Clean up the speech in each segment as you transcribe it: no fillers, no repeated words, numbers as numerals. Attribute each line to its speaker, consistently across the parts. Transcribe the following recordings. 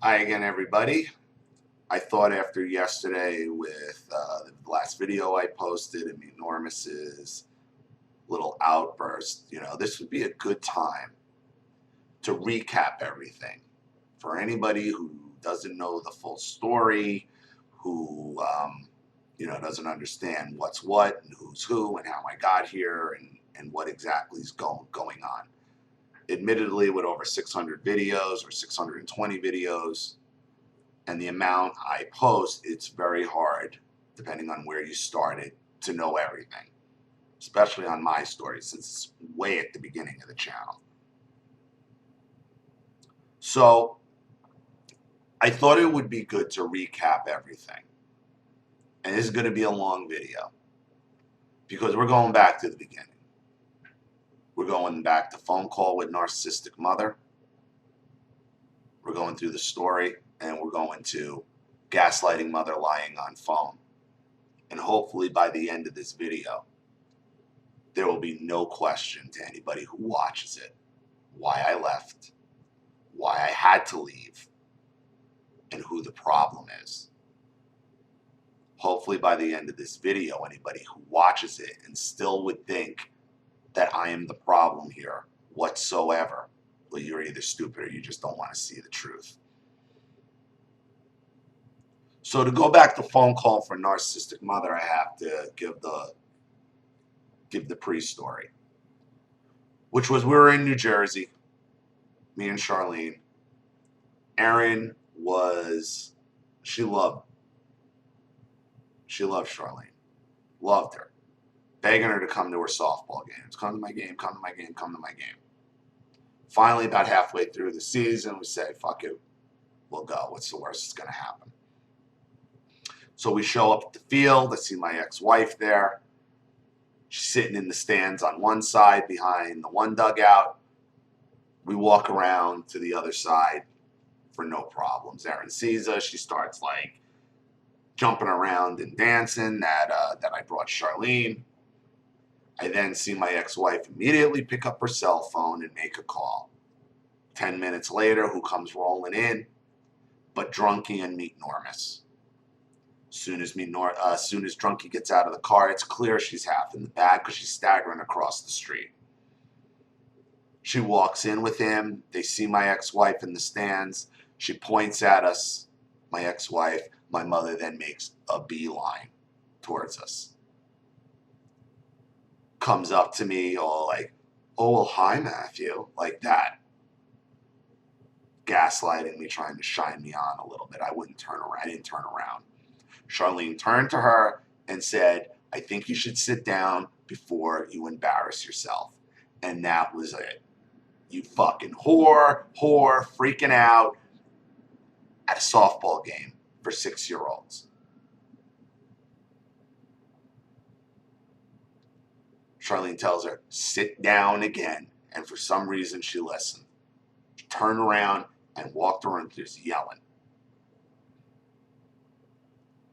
Speaker 1: Hi again, everybody. I thought after yesterday with the last video I posted and Enormous's little outburst, this would be a good time to recap everything. For anybody who doesn't know the full story, who, doesn't understand what's what and who's who and how I got here and what exactly is going on. Admittedly, with over 600 videos or 620 videos, and the amount I post, it's very hard, depending on where you started, to know everything, especially on my story, since it's way at the beginning of the channel. So I thought it would be good to recap everything. And this is going to be a long video because we're going back to the beginning. We're going back to phone call with narcissistic mother. We're going through the story, and we're going to gaslighting mother lying on phone. And hopefully by the end of this video, there will be no question to anybody who watches it why I left, why I had to leave, and who the problem is. Hopefully by the end of this video, anybody who watches it and still would think that I am the problem here whatsoever, well, you're either stupid or you just don't want to see the truth. So to go back to phone call for narcissistic mother, I have to give the pre-story, which was we were in New Jersey, me and Charlene. Erin she loved Charlene, loved her, begging her to come to her softball games. Come to my game, come to my game, come to my game. Finally, about halfway through the season, we say, fuck it, we'll go. What's the worst that's going to happen? So we show up at the field. I see my ex-wife there. She's sitting in the stands on one side behind the one dugout. We walk around to the other side for no problems. Erin sees us. She starts like jumping around and dancing that I brought Charlene. I then see my ex-wife immediately pick up her cell phone and make a call. 10 minutes later, who comes rolling in? But Drunky and Meat Normus. As soon as Drunky gets out of the car, it's clear she's half in the bag because she's staggering across the street. She walks in with him. They see my ex-wife in the stands. She points at us, my ex-wife. My mother then makes a beeline towards us. Comes up to me all like, oh, well, hi, Matthew, like that. Gaslighting me, trying to shine me on a little bit. I didn't turn around. Charlene turned to her and said, I think you should sit down before you embarrass yourself. And that was it. You fucking whore, freaking out at a softball game for 6-year-olds. Charlene tells her, sit down again. And for some reason, she listened. She turned around and walked around just yelling.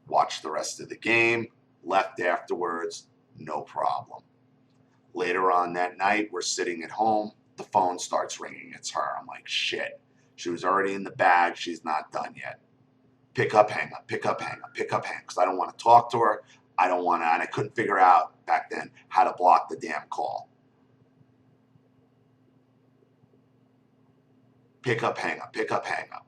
Speaker 1: Watched the rest of the game, left afterwards, no problem. Later on that night, we're sitting at home. The phone starts ringing. It's her. I'm like, shit. She was already in the bag. She's not done yet. Pick up, hang up, pick up, hang up, pick up, hang up. Because I don't want to talk to her. I don't want to, and I couldn't figure out back then how to block the damn call. Pick up, hang up, pick up, hang up.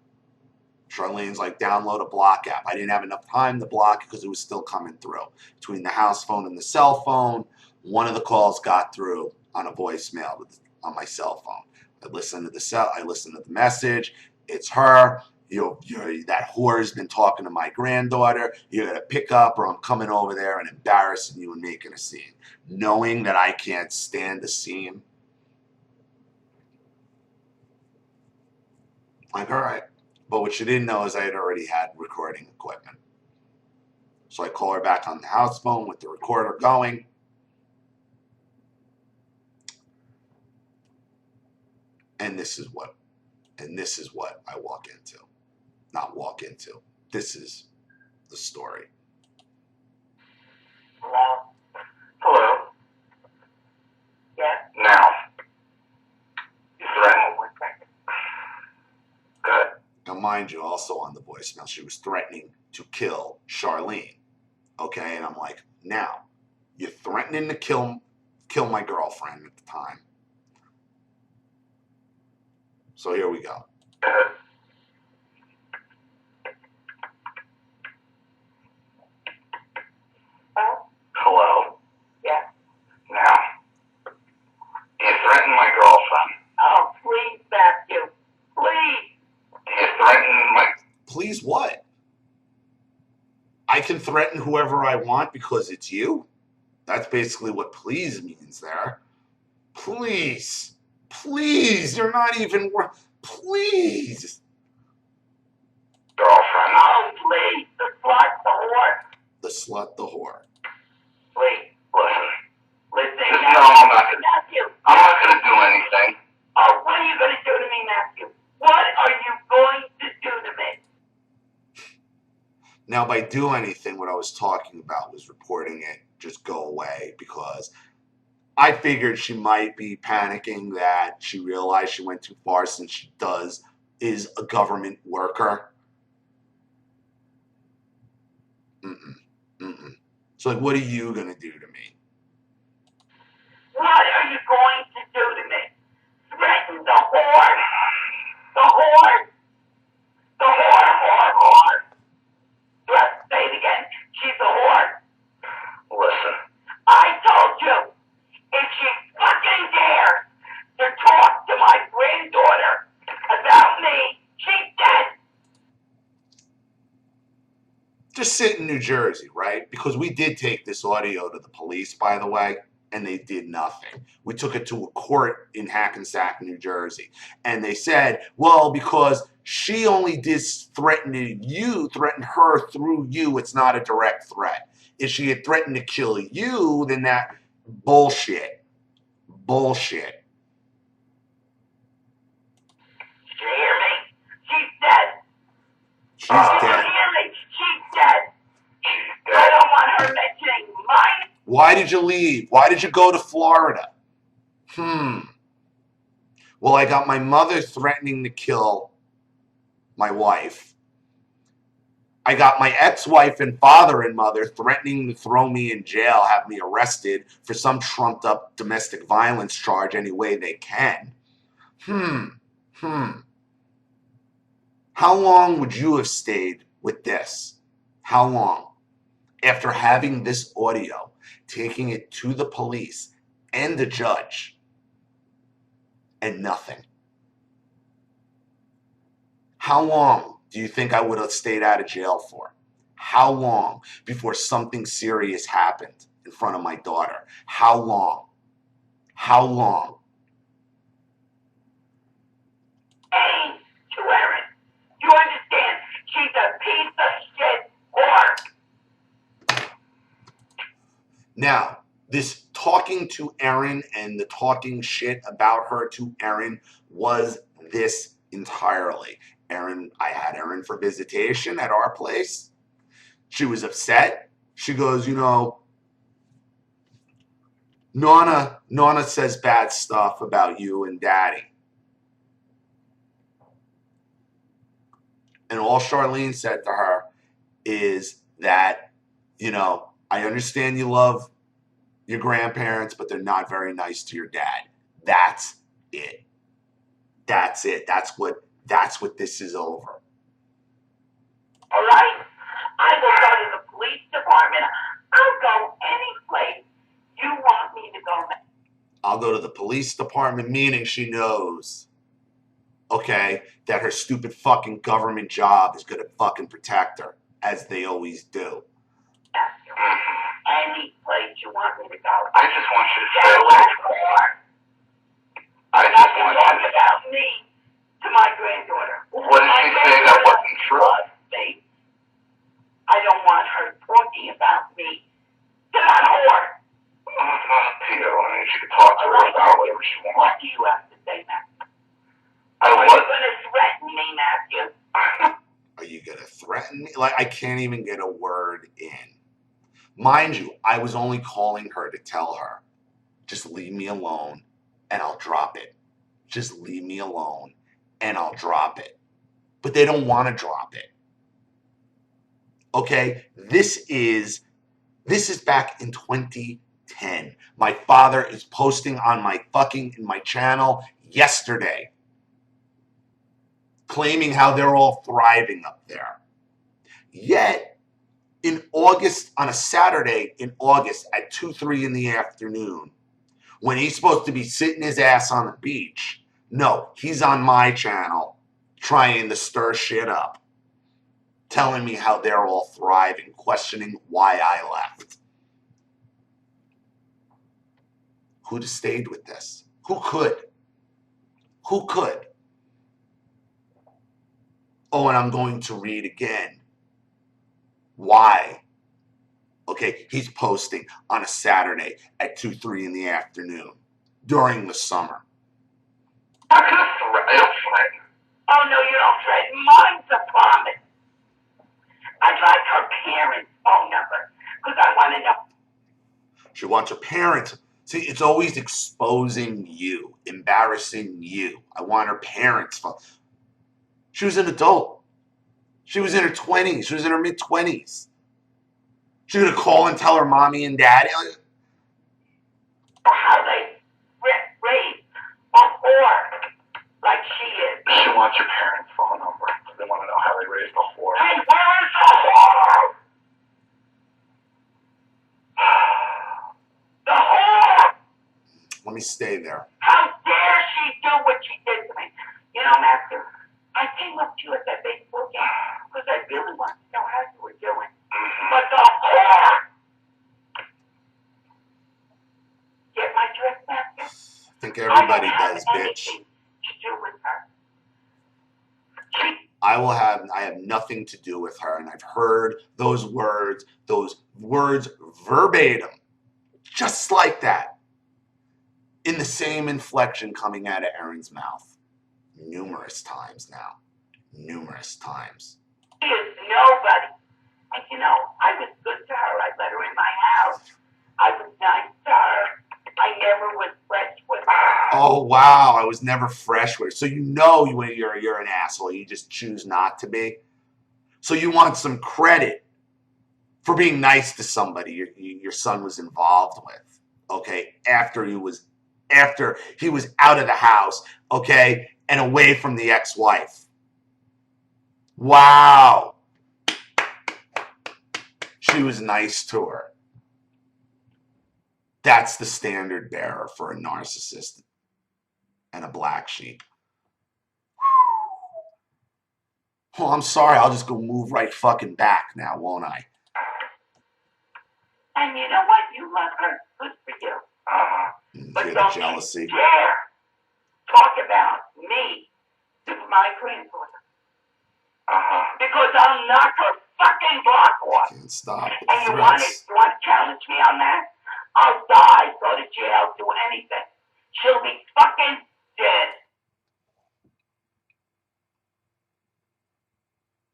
Speaker 1: Charlene's like, download a block app. I didn't have enough time to block it because it was still coming through. Between the house phone and the cell phone, one of the calls got through on a voicemail on my cell phone. I listened to the message. It's her. That whore's been talking to my granddaughter. You're going to pick up or I'm coming over there and embarrassing you and making a scene. Knowing that I can't stand a scene. Like, all right. But what she didn't know is I had already had recording equipment. So I call her back on the house phone with the recorder going. And this is what I walk into. Not walk into. This is the story.
Speaker 2: Hello. Yeah. Now. You threatened. Good.
Speaker 1: I'm mind you, also on the voicemail, she was threatening to kill Charlene. Okay, and I'm like, now, you're threatening to kill my girlfriend at the time. So here we go.
Speaker 2: Hello? Yeah. Now, you threatened my girlfriend. Oh, please, Matthew. Please. You threatened my...
Speaker 1: Please what? I can threaten whoever I want because it's you? That's basically what please means there. Please. Please. You're not even worth... Please.
Speaker 2: Girlfriend. Oh, please. The slut, the whore.
Speaker 1: The slut, the whore.
Speaker 2: Please. Listen. Just no, I'm not gonna... Matthew. I'm not going to do anything. Oh, what are you going to do to me, Matthew? What are you going to do to me?
Speaker 1: Now, by do anything, what I was talking about was reporting it, just go away, because I figured she might be panicking that she realized she went too far since she is a government worker. So, like, what are you going to do to me?
Speaker 2: What are you going to do to me? Threaten the whore? The whore? The whore. Let's say it again. She's a whore. Listen. I told you, if she fucking dares to talk to my granddaughter about me, she's dead.
Speaker 1: Just sit in New Jersey, right? Because we did take this audio to the police, by the way, and they did nothing. We took it to a court in Hackensack, New Jersey, and they said, well, because she only did threaten her through you, it's not a direct threat. If she had threatened to kill you, then that bullshit. Bullshit.
Speaker 2: Did you hear me? She's dead.
Speaker 1: She's dead.
Speaker 2: Did you hear me? She's dead. I don't want her mentioning mine.
Speaker 1: Why did you leave? Why did you go to Florida? Well, I got my mother threatening to kill my wife. I got my ex-wife and father and mother threatening to throw me in jail, have me arrested for some trumped up domestic violence charge any way they can. How long would you have stayed with this? How long? After having this audio, taking it to the police and the judge, and nothing. How long do you think I would have stayed out of jail for? How long before something serious happened in front of my daughter? How long? How long?
Speaker 2: Hey, to Erin, you understand? She's a piece of shit whore.
Speaker 1: Now, this talking to Erin and the talking shit about her to Erin was this entirely. I had Erin for visitation at our place. She was upset. She goes, Nana says bad stuff about you and Daddy. And all Charlene said to her is that, I understand you love your grandparents, but they're not very nice to your dad. That's it. That's it. That's what this is over.
Speaker 2: All right? I will go to the police department. I'll go any place you want me to go.
Speaker 1: I'll go to the police department, meaning she knows, okay, that her stupid fucking government job is going to fucking protect her, as they always do.
Speaker 2: Any place you want me to go. I just want you to stay away from her. I just want you to talk about me to my granddaughter. What did she say that wasn't true? I don't want her talking about me to that whore. Peter, I mean, she could talk to her about whatever she wants. What do you have to say, Matthew? Are you going to threaten me, Matthew?
Speaker 1: Are you going to threaten me? Like, I can't even get a word in. Mind you, I was only calling her to tell her, just leave me alone and I'll drop it. Just leave me alone and I'll drop it. but they don't want to drop it. Okay, this is back in 2010. My father is posting on my channel yesterday, claiming how they're all thriving up there. Yet, in August, on a Saturday in August at 2, 3 in the afternoon, when he's supposed to be sitting his ass on the beach, no, he's on my channel trying to stir shit up, telling me how they're all thriving, questioning why I left. Who'd have stayed with this? Who could? Who could? Oh, and I'm going to read again. Why? Okay, he's posting on a Saturday at 2, 3 in the afternoon during the summer.
Speaker 2: I don't threaten. Oh, no, you don't threaten. Mine's a promise. I'd like her parents' phone number because I want to know.
Speaker 1: She wants her parents. See, it's always exposing you, embarrassing you. I want her parents' phone. She was an adult. She was in her 20s. She was in her mid-20s. She was going to call and tell her mommy and daddy.
Speaker 2: How they raise a whore like she is.
Speaker 3: She wants your parents' phone number. They want to know how they raised a whore.
Speaker 2: Hey, where is the whore? The whore!
Speaker 1: Let me stay there.
Speaker 2: How dare she do what she did to me? You know, Master, I came up to you at that baseball game because I really wanted to know how you were doing. But the whore! Get my drift, Master?
Speaker 1: I think everybody
Speaker 2: I don't
Speaker 1: does,
Speaker 2: have
Speaker 1: bitch.
Speaker 2: anything to do with her.
Speaker 1: I have nothing to do with her, and I've heard those words verbatim, just like that, in the same inflection coming out of Erin's mouth numerous times now. Numerous times.
Speaker 2: She is nobody. And you know, I was good to her. I let her in my house. I was nice to her. I never was fresh with her.
Speaker 1: Oh, wow, I was never fresh with her. So you know when you're an asshole, you just choose not to be. So you want some credit for being nice to somebody your son was involved with, okay, after he was out of the house, okay, and away from the ex-wife. Wow. She was nice to her. That's the standard bearer for a narcissist and a black sheep. Well, I'm sorry, I'll just go move right fucking back now, won't I?
Speaker 2: And you know what? You love her. Good for you. But
Speaker 1: Feel the
Speaker 2: don't
Speaker 1: jealousy.
Speaker 2: you dare talk about me to my granddaughter. Because I'll knock her fucking block off.
Speaker 1: Can't stop the
Speaker 2: And you want
Speaker 1: threats.
Speaker 2: to challenge me on that? I'll die, go to jail, do anything. She'll be fucking dead.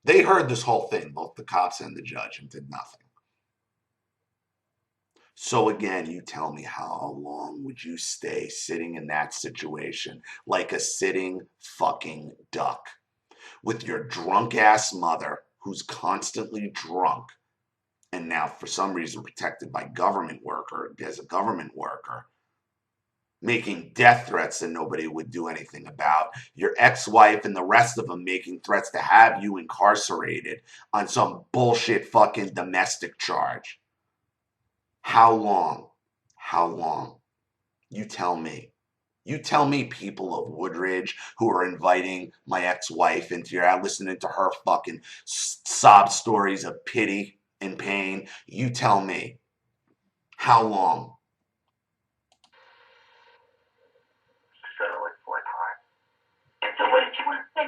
Speaker 1: They heard this whole thing, both the cops and the judge, and did nothing. So again, you tell me, how long would you stay sitting in that situation like a sitting fucking duck with your drunk ass mother who's constantly drunk and now for some reason protected by government worker, as a government worker, making death threats that nobody would do anything about, your ex-wife and the rest of them making threats to have you incarcerated on some bullshit fucking domestic charge. How long? How long? You tell me. You tell me, people of Woodridge who are inviting my ex-wife into your house, listening to her fucking sob stories of pity and pain. You tell me. How long?
Speaker 3: She said it like 4 times.
Speaker 2: And so what did you want to say?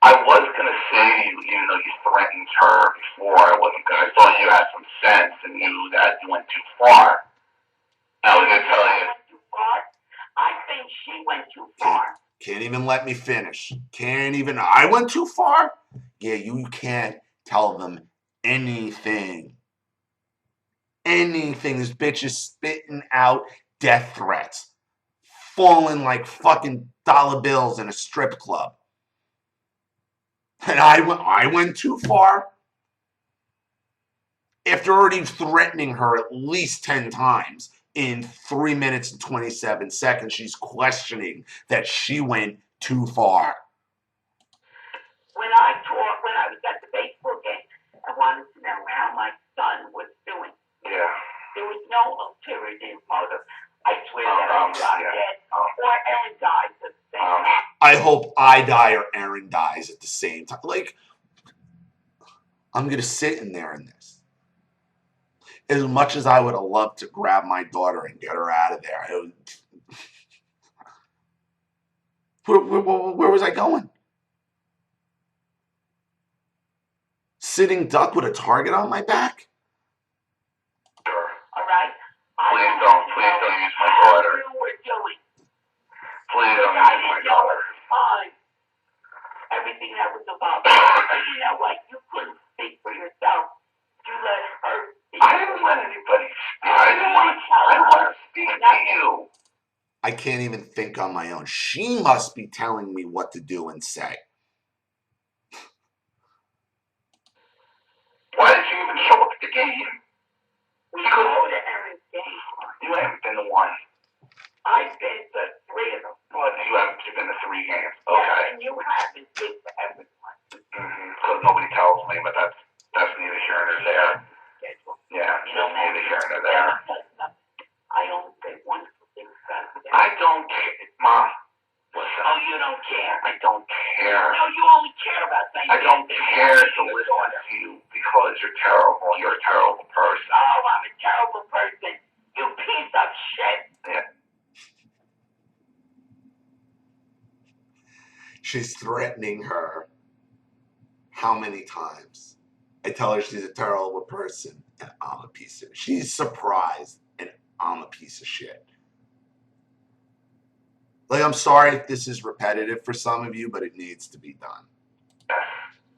Speaker 3: I was going to say to you, even though you threatened her before, I wasn't going to. I thought you had some sense and knew that you went too far. I was going to tell you.
Speaker 2: Too far? I think she went too far.
Speaker 1: Can't even let me finish. Can't even. I went too far? Yeah, you can't tell them anything. Anything. This bitch is spitting out death threats. Falling like fucking dollar bills in a strip club. And I went too far. After already threatening her at least 10 times in 3 minutes and 27 seconds, she's questioning that she went too far.
Speaker 2: When I was at the baseball game, I wanted to know how my son was doing.
Speaker 3: Yeah.
Speaker 2: There was no ulterior motive. I swear that I got dead or Ellen died at the same time.
Speaker 1: I hope I die or Aaron dies at the same time. Like, I'm going to sit in there in this. As much as I would have loved to grab my daughter and get her out of there, where was I going? Sitting duck with a target on my back?
Speaker 3: Sure.
Speaker 2: All right?
Speaker 3: Please don't use my daughter.
Speaker 2: You were doing.
Speaker 3: Please don't use my daughter.
Speaker 2: Fine. Everything that was about. You know what? You couldn't speak for yourself. You let her speak.
Speaker 3: I didn't let anybody speak. I didn't want to speak to you.
Speaker 1: I can't even think on my own. She must be telling me what to do and say.
Speaker 3: Why did you even show up at the game?
Speaker 2: We go to Aaron's game.
Speaker 3: You haven't been to one.
Speaker 2: I've been to 3 of them.
Speaker 3: Well, you haven't been to 3 games.
Speaker 2: Yeah,
Speaker 3: Okay.
Speaker 2: and you haven't been to everyone.
Speaker 3: Because nobody tells me, but that's neither here nor there.
Speaker 2: Schedule.
Speaker 3: Yeah,
Speaker 2: You know,
Speaker 3: neither here nor there.
Speaker 2: I don't say wonderful things about them.
Speaker 3: I don't care, Mom. Listen.
Speaker 2: Oh, you don't care?
Speaker 3: I don't care.
Speaker 2: No, you only care about saying
Speaker 3: I don't care to listen to you because you're terrible. You're a terrible person.
Speaker 2: Oh, I'm a terrible person. You piece of shit.
Speaker 3: Yeah.
Speaker 1: She's threatening her. How many times? I tell her she's a terrible person and I'm a piece of shit. She's surprised and I'm a piece of shit. Like, I'm sorry if this is repetitive for some of you, but it needs to be done.
Speaker 3: Okay,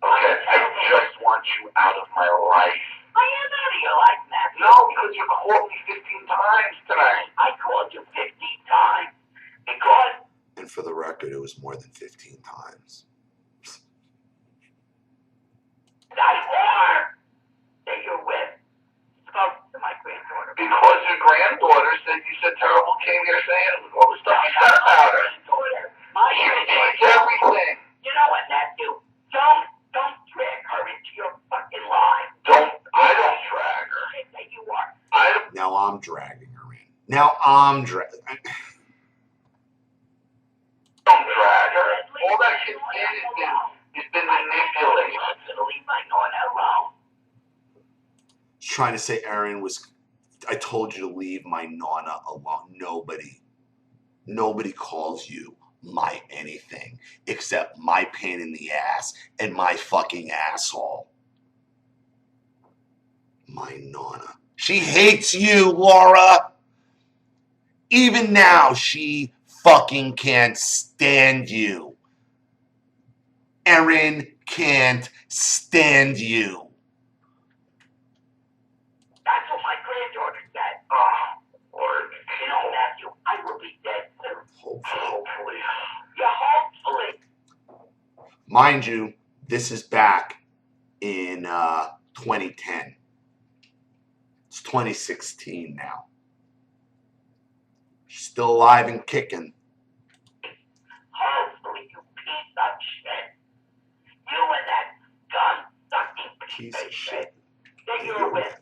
Speaker 3: I just want you out of my life.
Speaker 2: I am out of your life, Matthew.
Speaker 3: No, because you called me 15 times tonight.
Speaker 2: I called you 15 times because...
Speaker 1: And for the record, it was more than 15 times.
Speaker 2: That whore that you're with spoke to my granddaughter.
Speaker 3: Because your granddaughter said you said terrible came here saying all the stuff you said about her.
Speaker 2: My
Speaker 3: She
Speaker 2: granddaughter.
Speaker 3: needs everything.
Speaker 2: You know what, Matthew? Don't drag her into your fucking life.
Speaker 3: I don't drag her.
Speaker 2: I say you are.
Speaker 1: Now I'm dragging her in. Now I'm dragging.
Speaker 3: Don't drag her. All that shit has been manipulated.
Speaker 2: Leave my daughter alone.
Speaker 1: Trying to say Aaron was, I told you to leave my Nana alone. Nobody calls you my anything except my pain in the ass and my fucking asshole. My Nana. She hates you, Laura. Even now, she fucking can't stand you. Erin can't stand you.
Speaker 2: That's what my granddaughter said.
Speaker 3: Oh, Lord.
Speaker 2: You know, Matthew, I will be dead soon.
Speaker 3: Hopefully.
Speaker 2: Yeah, hopefully.
Speaker 1: Mind you, this is back in 2010. It's 2016 now. She's still alive and kicking.
Speaker 2: Hopefully, you piece of shit. You and that gun-sucking
Speaker 1: Piece of shit.
Speaker 2: that you're with.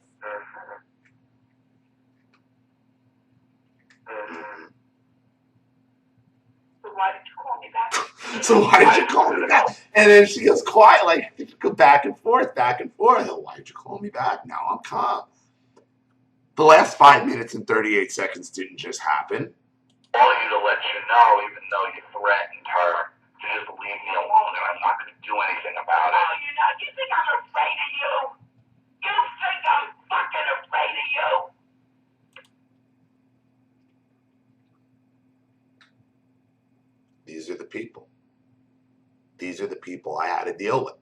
Speaker 2: So why did you call me back?
Speaker 1: So why did you call me back? And then she goes quiet, like, go back and forth, back and forth. Oh, why did you call me back? Now I'm calm. The last 5 minutes and 38 seconds didn't just happen.
Speaker 3: Want you to let you know, even though you threatened her, to just leave me alone, and I'm not going to do anything about it.
Speaker 2: Oh, you're not. You think I'm afraid of you? You think I'm fucking afraid of you?
Speaker 1: These are the people. These are the people I had to deal with.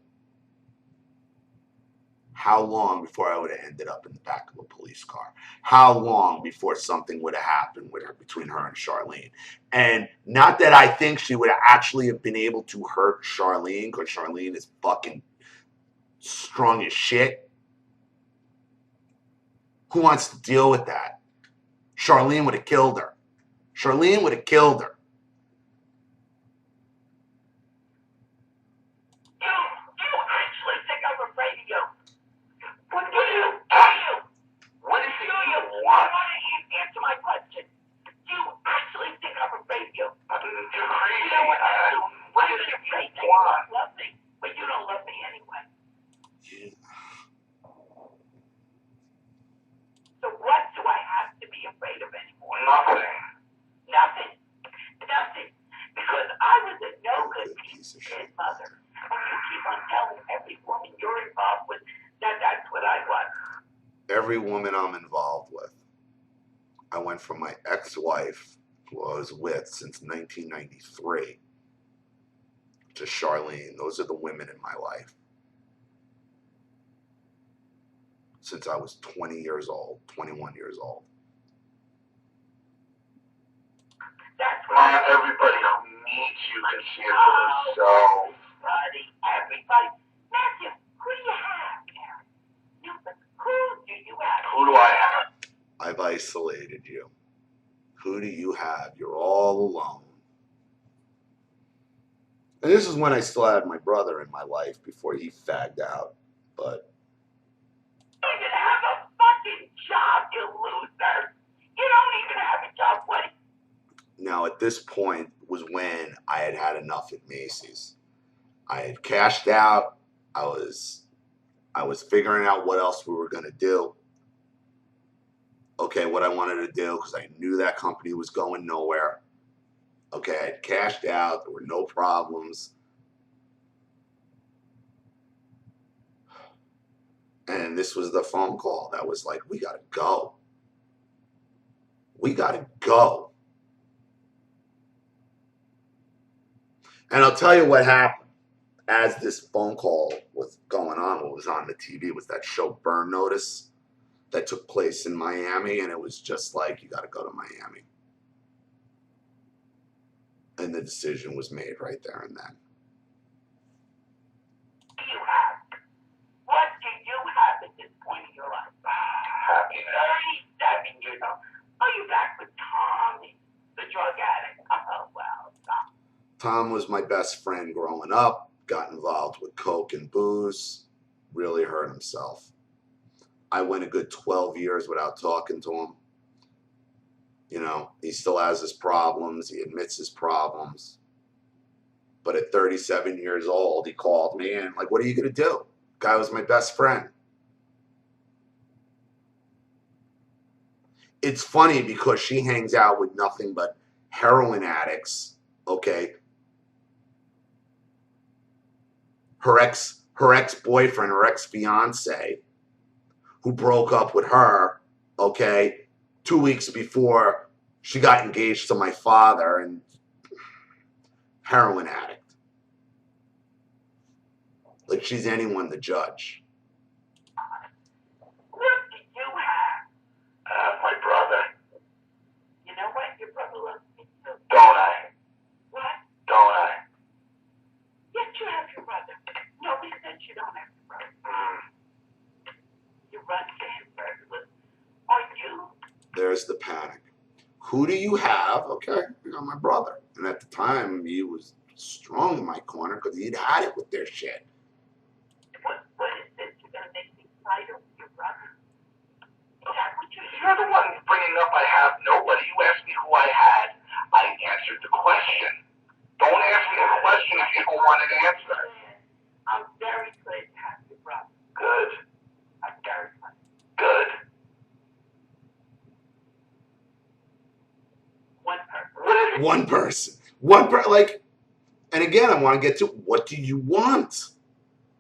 Speaker 1: How long before I would have ended up in the back of a police car? How long before something would have happened with her, between her and Charlene? And not that I think she would actually have been able to hurt Charlene, because Charlene is fucking strong as shit. Who wants to deal with that? Charlene would have killed her. Charlene would have killed her.
Speaker 2: You actually think I'm afraid of you? What do you?
Speaker 3: What is it you
Speaker 2: I
Speaker 3: want?
Speaker 2: want to answer my question. Do you actually think I'm afraid of you?
Speaker 3: You're crazy.
Speaker 2: You know what I do?
Speaker 3: What
Speaker 2: I'm
Speaker 3: is it
Speaker 2: afraid
Speaker 3: you
Speaker 2: that you
Speaker 3: want?
Speaker 2: don't love me, but you don't love me anyway. So what do I have to be afraid of anymore?
Speaker 3: Nothing.
Speaker 2: Nothing. Nothing. Because I was a no good
Speaker 1: Piece of shit.
Speaker 2: kid mother. And you keep on telling every woman you're involved with that that's what I was.
Speaker 1: Every woman I'm involved with. I went from my ex-wife, who I was with since 1993, to Charlene. Those are the women in my life. Since I was 20 years old, 21 years old.
Speaker 2: That's what
Speaker 3: Not everybody who needs you can see it for themselves.
Speaker 2: Everybody. Matthew, who do you have, Karen? You, who do you have?
Speaker 3: Who do I have?
Speaker 1: I've isolated you. Who do you have? You're all alone. And this is when I still had my brother in my life before he fagged out. But
Speaker 2: You don't even have a fucking job, you loser. You don't even have a job. What?
Speaker 1: now at this point was when I had had enough at Macy's. I had cashed out. I was figuring out what else we were going to do. Okay, what I wanted to do, because I knew that company was going nowhere. Okay, I had cashed out. There were no problems. And this was the phone call that was like, we got to go. We got to go. And I'll tell you what happened as this phone call was going on. What was on the TV was that show Burn Notice that took place in Miami. And it was just like, you got to go to Miami. And the decision was made right there and then.
Speaker 2: Do you have? What do you have at this point in your life?
Speaker 3: Happiness.
Speaker 2: 37 years old. Are you back with Tommy, the drug addict? Oh, well, stop.
Speaker 1: Tom was my best friend growing up, got involved with coke and booze, really hurt himself. I went a good 12 years without talking to him. You know, he still has his problems. He admits his problems. But at 37 years old, he called me and like, what are you going to do? Guy was my best friend. It's funny because she hangs out with nothing but heroin addicts, okay? Her ex-boyfriend, her ex-fiance, who broke up with her, okay, 2 weeks before she got engaged to my father, and heroin addict. Like she's anyone to judge.
Speaker 2: What do you have?
Speaker 3: My brother.
Speaker 2: You know what? Your brother loves me too.
Speaker 3: Don't I?
Speaker 2: What?
Speaker 3: Don't I?
Speaker 2: Yes, you have your brother. Nobody said you don't have your brother. You run Stanford. Are you?
Speaker 1: There's the panic. Who do you have? Okay, I got my brother. And at the time, he was strong in my corner because he'd had it with their shit.
Speaker 2: What is this? You're going to make me fight over your brother? Is that what you're
Speaker 3: You're the one bringing up I have nobody. You asked me who I had. I answered the question. Don't ask me a question if you don't want an answer.
Speaker 2: I'm very glad to have your brother.
Speaker 3: Good.
Speaker 2: I'm very glad.
Speaker 3: Good.
Speaker 2: One person.
Speaker 1: One person. Like, and again, I want to get to, what do you want?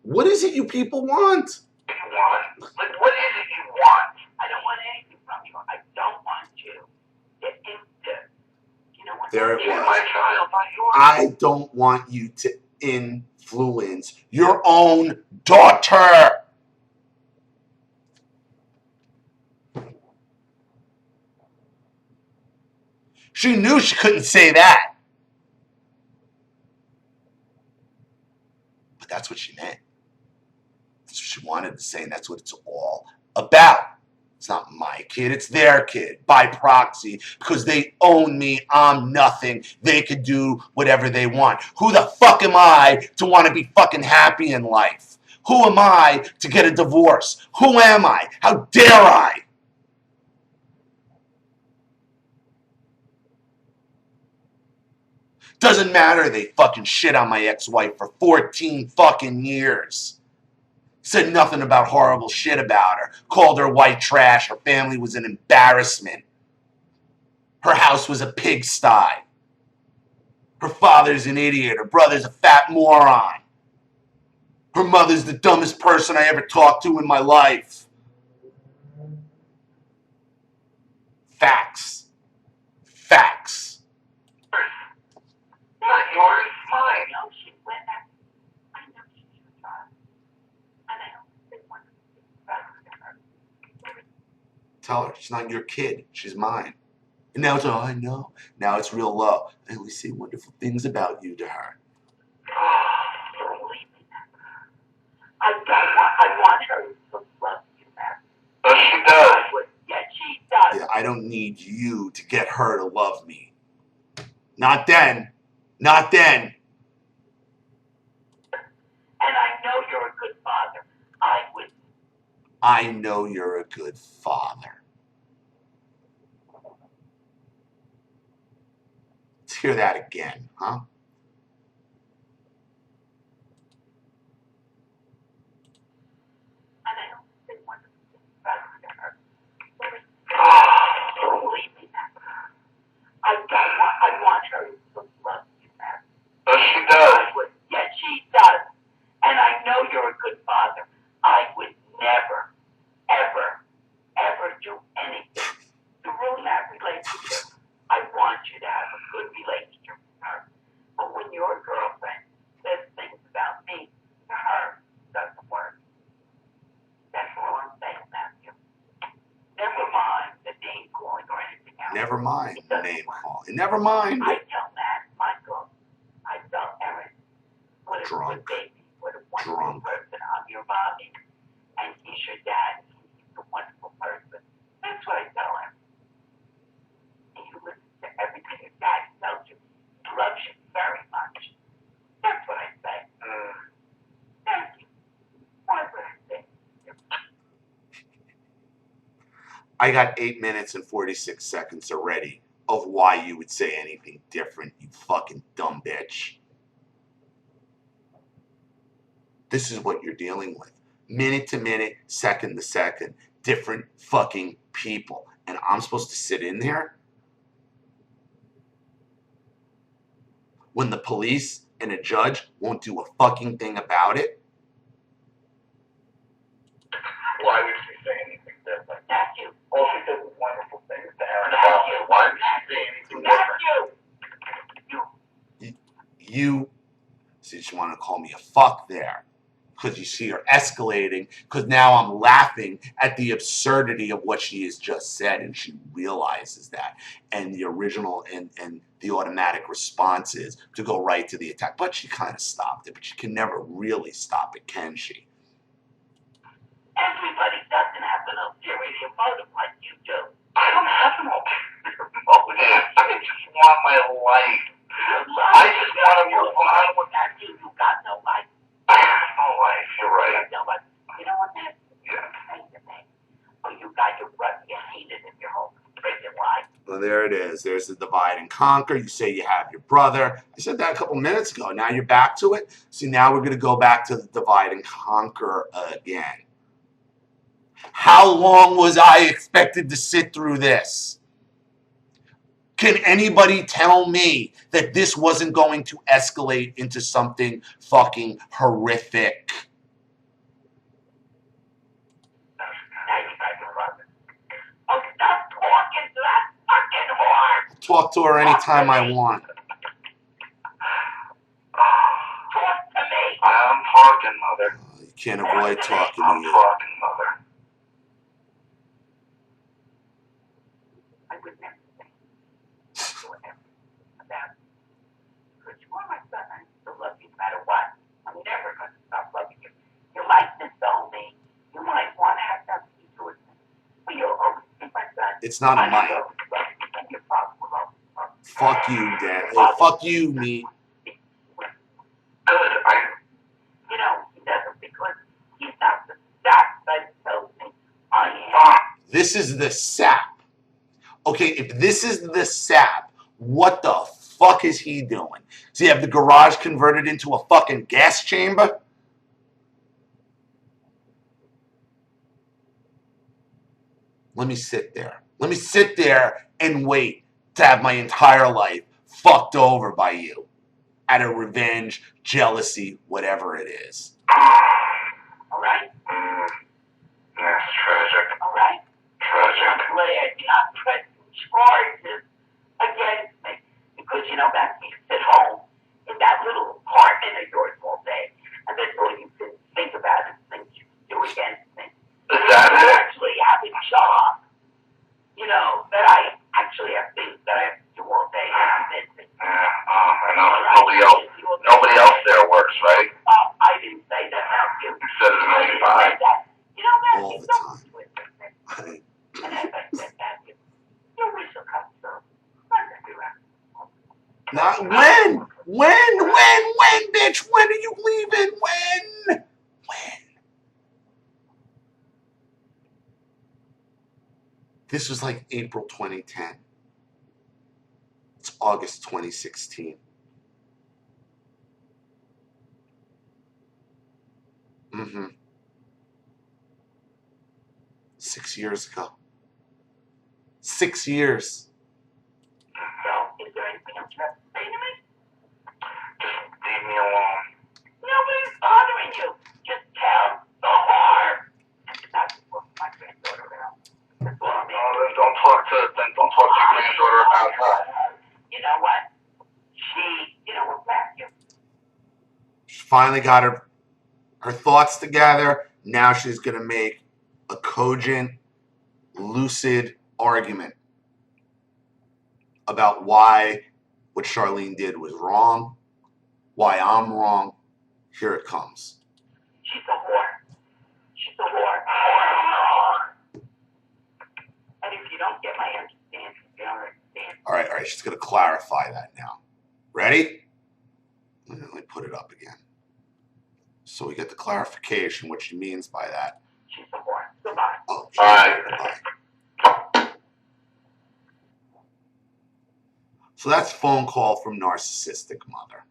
Speaker 1: What is it you people want?
Speaker 3: You want? Like, what is it you want?
Speaker 2: I don't want anything from you. I don't want you. You know what?
Speaker 1: There it
Speaker 3: You're
Speaker 1: was.
Speaker 3: my child, not yours.
Speaker 1: I don't want you to influence your own daughter. She knew she couldn't say that. But that's what she meant. That's what she wanted to say, and that's what it's all about. It's not my kid, it's their kid, by proxy, because they own me, I'm nothing. They could do whatever they want. Who the fuck am I to want to be fucking happy in life? Who am I to get a divorce? Who am I? How dare I? Doesn't matter they fucking shit on my ex-wife for 14 fucking years. Said nothing about horrible shit about her. Called her white trash. Her family was an embarrassment. Her house was a pigsty. Her father's an idiot. Her brother's a fat moron. Her mother's the dumbest person I ever talked to in my life. Facts. Facts.
Speaker 3: Not yours, mine.
Speaker 2: I know she went back. I know she tried. And I don't think one of the things.
Speaker 1: Tell her, she's not your kid. She's mine. And now it's, oh, I know. Now it's real low. I always say wonderful things about you to her.
Speaker 2: I want her to love you, man.
Speaker 3: But she does.
Speaker 2: Yeah, she does.
Speaker 1: Yeah, I don't need you to get her to love me. Not then. Not then.
Speaker 2: And I know you're a good father.
Speaker 1: I know you're a good father. Let's hear that again, huh?
Speaker 2: And I don't think one of the things about her. Believe me, man. I want her to love you, man.
Speaker 3: But she does.
Speaker 2: Yeah, she does. And I know you're a good father. I would never, ever, ever do anything to ruin that relationship. I want you to have a good relationship with her. But when your girlfriend says things about me to her, it doesn't work. That's all I'm saying, Matthew. Never mind the name calling or anything else.
Speaker 1: Never mind the name calling. Never mind.
Speaker 2: I tell Matt, Michael, I tell Erin, what a
Speaker 1: Drunk.
Speaker 2: good baby, what a wonderful
Speaker 1: Drunk.
Speaker 2: person. I'm your mommy, and he's your dad, and he's a wonderful person. That's what I tell him. And you listen to everything your dad tells you. He loves you very much. That's what I say. Thank you. What would I say?
Speaker 1: I got 8 minutes and 46 seconds already of why you would say anything different, you fucking dumb bitch. This is what you're dealing with. Minute to minute, second to second, different fucking people. And I'm supposed to sit in there when the police and a judge won't do a fucking thing about it?
Speaker 3: Why would she say anything different?
Speaker 2: Matthew.
Speaker 3: All she said was wonderful things to Aaron about me. Why would she say anything different?
Speaker 1: You see, you want to call me a fuck there. Because you see her escalating, because now I'm laughing at the absurdity of what she has just said, and she realizes that. And the original and the automatic response is to go right to the attack. But she kind of stopped it, but she can never really stop it, can she?
Speaker 2: Everybody doesn't have an ulterior motive like you do.
Speaker 3: I don't have an ulterior motive. I just want my life. I just want to move on with that.
Speaker 2: You got no life.
Speaker 3: I have no life. You're right.
Speaker 2: You know what, man?
Speaker 3: Yeah.
Speaker 2: Oh, you got your brother. You hated him your whole freaking life.
Speaker 1: Well, there it is. There's the divide and conquer. You say you have your brother. I said that a couple minutes ago. Now you're back to it. See, now we're going to go back to the divide and conquer again. How long was I expected to sit through this? Can anybody tell me that this wasn't going to escalate into something fucking horrific?
Speaker 2: Now you got your brother. Oh, stop talking to that fucking whore.
Speaker 1: Talk to her anytime I want.
Speaker 2: Talk to me.
Speaker 3: I'm talking, Mother.
Speaker 1: You can't avoid talking
Speaker 3: I'm
Speaker 1: to you.
Speaker 3: talking, Mother.
Speaker 2: I would never say.
Speaker 1: It's not a mic. Fuck you, Dad. Hey, fuck you, me.
Speaker 3: Good.
Speaker 2: You know, he doesn't because he's not the sap that tells me I am.
Speaker 1: This is the sap. Okay, if this is the sap, what the fuck is he doing? Does he have the garage converted into a fucking gas chamber? Let me sit there. Let me sit there and wait to have my entire life fucked over by you. Out of revenge, jealousy, whatever it is.
Speaker 2: Alright?
Speaker 3: That's tragic.
Speaker 2: Alright?
Speaker 3: Tragic.
Speaker 2: I'm glad you're not pressing charges against me. Because, you know, that you sit home in that little apartment of yours all day. And that's all you can think about is things you do against me.
Speaker 3: Is that
Speaker 2: I
Speaker 3: it?
Speaker 2: actually have a job. You know, that I actually have things that I have to do all day.
Speaker 3: I know. Nobody else there works, right?
Speaker 2: I didn't say that, Matthew.
Speaker 3: You said it
Speaker 2: I
Speaker 3: in
Speaker 2: didn't say that. You know,
Speaker 1: All
Speaker 2: Matthew,
Speaker 1: the
Speaker 2: don't
Speaker 1: time.
Speaker 2: twist it. And as I said, Matthew, your wish will come true. Let me be right.
Speaker 1: Not when, bitch? When are you leaving? When? This was like April 2010. It's August 2016. Mm-hmm. 6 years ago. 6 years.
Speaker 2: So, is there anything else you have to say to me?
Speaker 3: Just leave me alone.
Speaker 2: Nobody's bothering you. Just tell the whore. And that's what my granddaughter around. That's all I'm
Speaker 3: Then don't talk to your granddaughter about that.
Speaker 2: You know what? You know what, Matthew?
Speaker 1: She finally got her thoughts together. Now she's going to make a cogent, lucid argument about why what Charlene did was wrong, why I'm wrong. Here it comes.
Speaker 2: She's a whore. She's a whore. And if you don't get my understanding, you don't understand.
Speaker 1: All right. She's going to clarify that now. Ready? Let me put it up again. So we get the clarification, what she means by that.
Speaker 2: She's a whore. Goodbye.
Speaker 1: Oh,
Speaker 3: Bye.
Speaker 1: So that's phone call from Narcissistic Mother,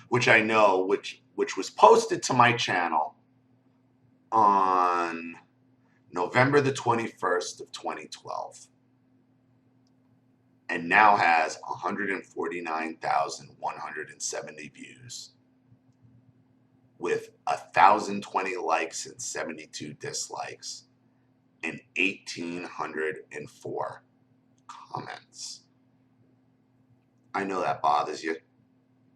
Speaker 1: which I know, which was posted to my channel on November the 21st of 2012, and now has 149,170 views, with 1,020 likes and 72 dislikes, and 1,804 comments. I know that bothers you,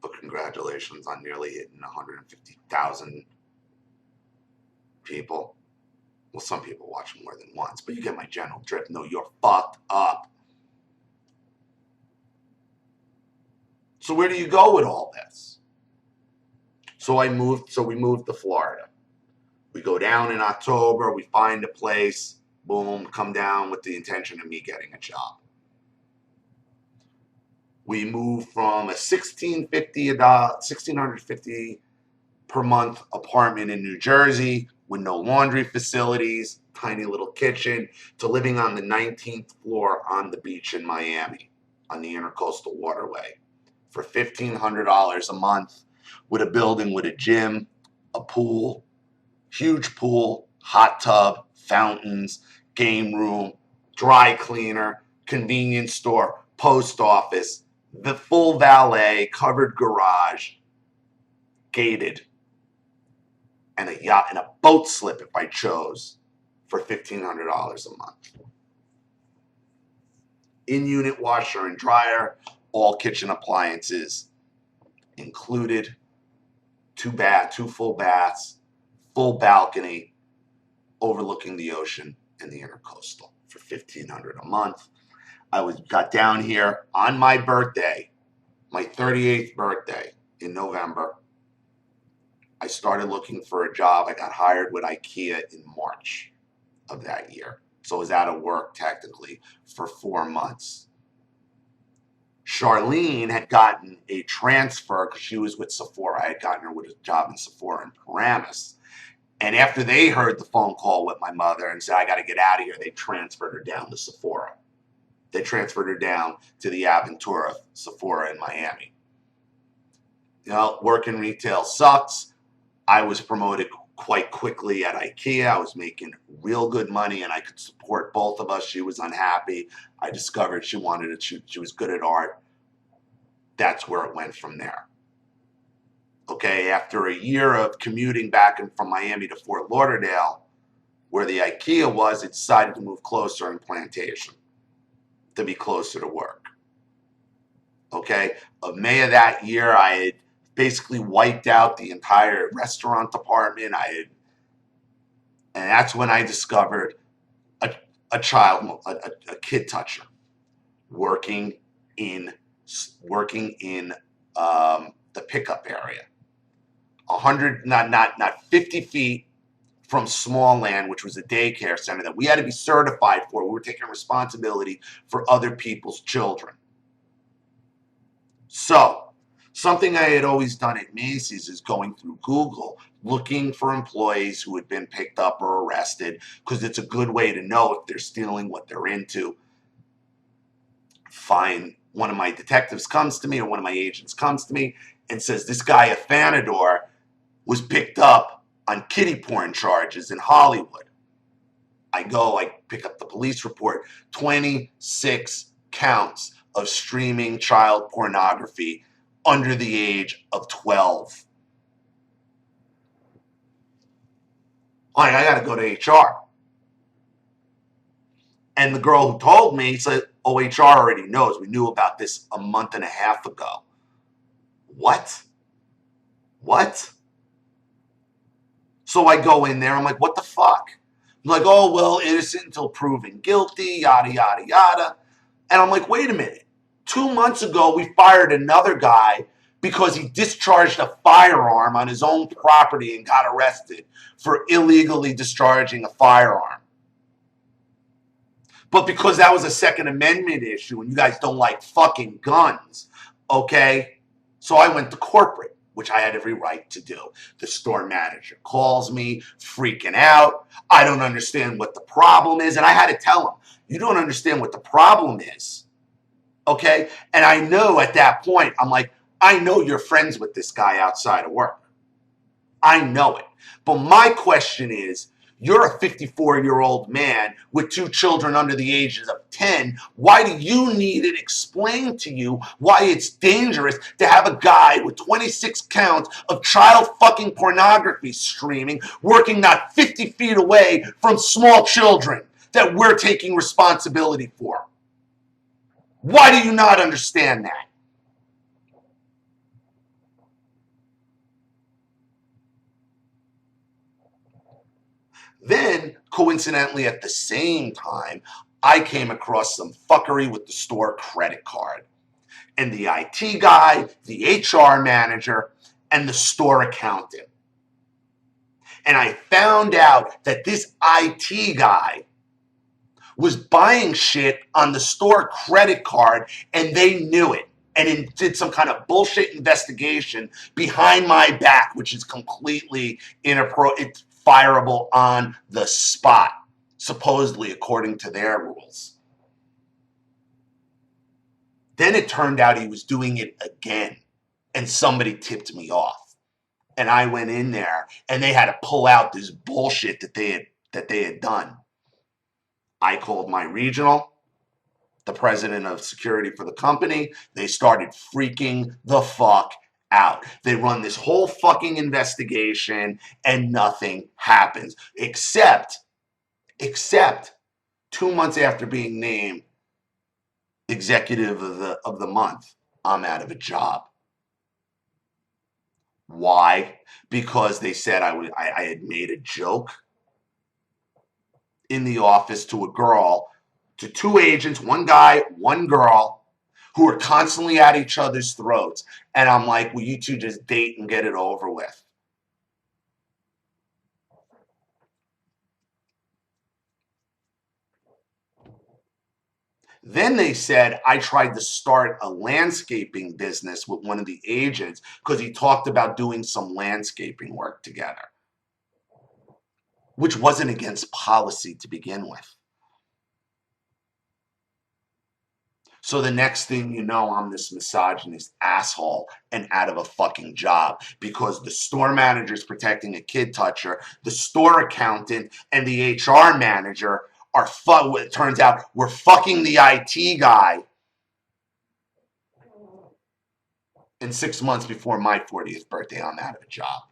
Speaker 1: but congratulations on nearly hitting 150,000 people. Well, some people watch more than once, but you get my general drift. No, you're fucked up. So where do you go with all this? So we moved to Florida. We go down in October, we find a place, boom, come down with the intention of me getting a job. We moved from a $1,650 per month apartment in New Jersey with no laundry facilities, tiny little kitchen, to living on the 19th floor on the beach in Miami on the Intercoastal Waterway for $1,500 a month, with a building with a gym, a pool, huge pool, hot tub, fountains, game room, dry cleaner, convenience store, post office, the full valet, covered garage, gated, and a yacht and a boat slip if I chose, for $1,500 a month. In-unit washer and dryer, all kitchen appliances included, two full baths, full balcony, overlooking the ocean and the Intercoastal for $1,500 a month. I got down here on my birthday, my 38th birthday in November. I started looking for a job. I got hired with IKEA in March of that year. So I was out of work technically for 4 months. Charlene had gotten a transfer because she was with Sephora. I had gotten her with a job in Sephora in Paramus. And after they heard the phone call with my mother and said, I got to get out of here, they transferred her down to Sephora. They transferred her down to the Aventura Sephora in Miami. You know, working retail sucks. I was promoted quite quickly at IKEA. I was making real good money and I could support both of us. She was unhappy. I discovered she wanted to, she was good at art. That's where it went from there. Okay, after a year of commuting back from Miami to Fort Lauderdale, where the IKEA was, I decided to move closer in Plantation to be closer to work. Okay, of May of that year, I had basically wiped out the entire restaurant department. And that's when I discovered a kid toucher working in the pickup area. 50 feet from Small Land, which was a daycare center that we had to be certified for. We were taking responsibility for other people's children. So, something I had always done at Macy's is going through Google, looking for employees who had been picked up or arrested, because it's a good way to know if they're stealing, what they're into. Fine. One of my detectives comes to me, or one of my agents comes to me and says, this guy, Athanador, was picked up on kiddie porn charges in Hollywood. I pick up the police report, 26 counts of streaming child pornography under the age of 12. I got to go to HR. And the girl who told me said, oh, HR already knows. We knew about this a month and a half ago. What? So I go in there. I'm like, what the fuck? I'm like, oh, well, innocent until proven guilty, yada, yada, yada. And I'm like, wait a minute. 2 months ago, we fired another guy because he discharged a firearm on his own property and got arrested for illegally discharging a firearm. But because that was a Second Amendment issue and you guys don't like fucking guns, okay? So I went to corporate, which I had every right to do. The store manager calls me, freaking out. I don't understand what the problem is. And I had to tell him, you don't understand what the problem is, okay? And I know at that point, I'm like, I know you're friends with this guy outside of work. I know it. But my question is, you're a 54-year-old man with 2 children under the ages of 10. Why do you need it explained to you why it's dangerous to have a guy with 26 counts of child fucking pornography streaming working not 50 feet away from small children that we're taking responsibility for? Why do you not understand that? Then, coincidentally, at the same time, I came across some fuckery with the store credit card. And the IT guy, the HR manager, and the store accountant. And I found out that this IT guy was buying shit on the store credit card, and they knew it. And it did some kind of bullshit investigation behind my back, which is completely inappropriate. It's fireable on the spot, supposedly according to their rules. Then it turned out he was doing it again, and somebody tipped me off. And I went in there, and they had to pull out this bullshit that they had done. I called my regional, the president of security for the company. They started freaking the fuck out. They run this whole fucking investigation and nothing happens. Except 2 months after being named executive of the month, I'm out of a job. Why? Because they said I had made a joke in the office to a girl, to 2 agents, 1 guy, 1 girl, who are constantly at each other's throats. And I'm like, will you two just date and get it over with? Then they said I tried to start a landscaping business with one of the agents because he talked about doing some landscaping work together, which wasn't against policy to begin with. So the next thing you know, I'm this misogynist asshole and out of a fucking job because the store manager's protecting a kid toucher, the store accountant and the HR manager are, it turns out, we're fucking the IT guy. And 6 months before my 40th birthday, I'm out of a job.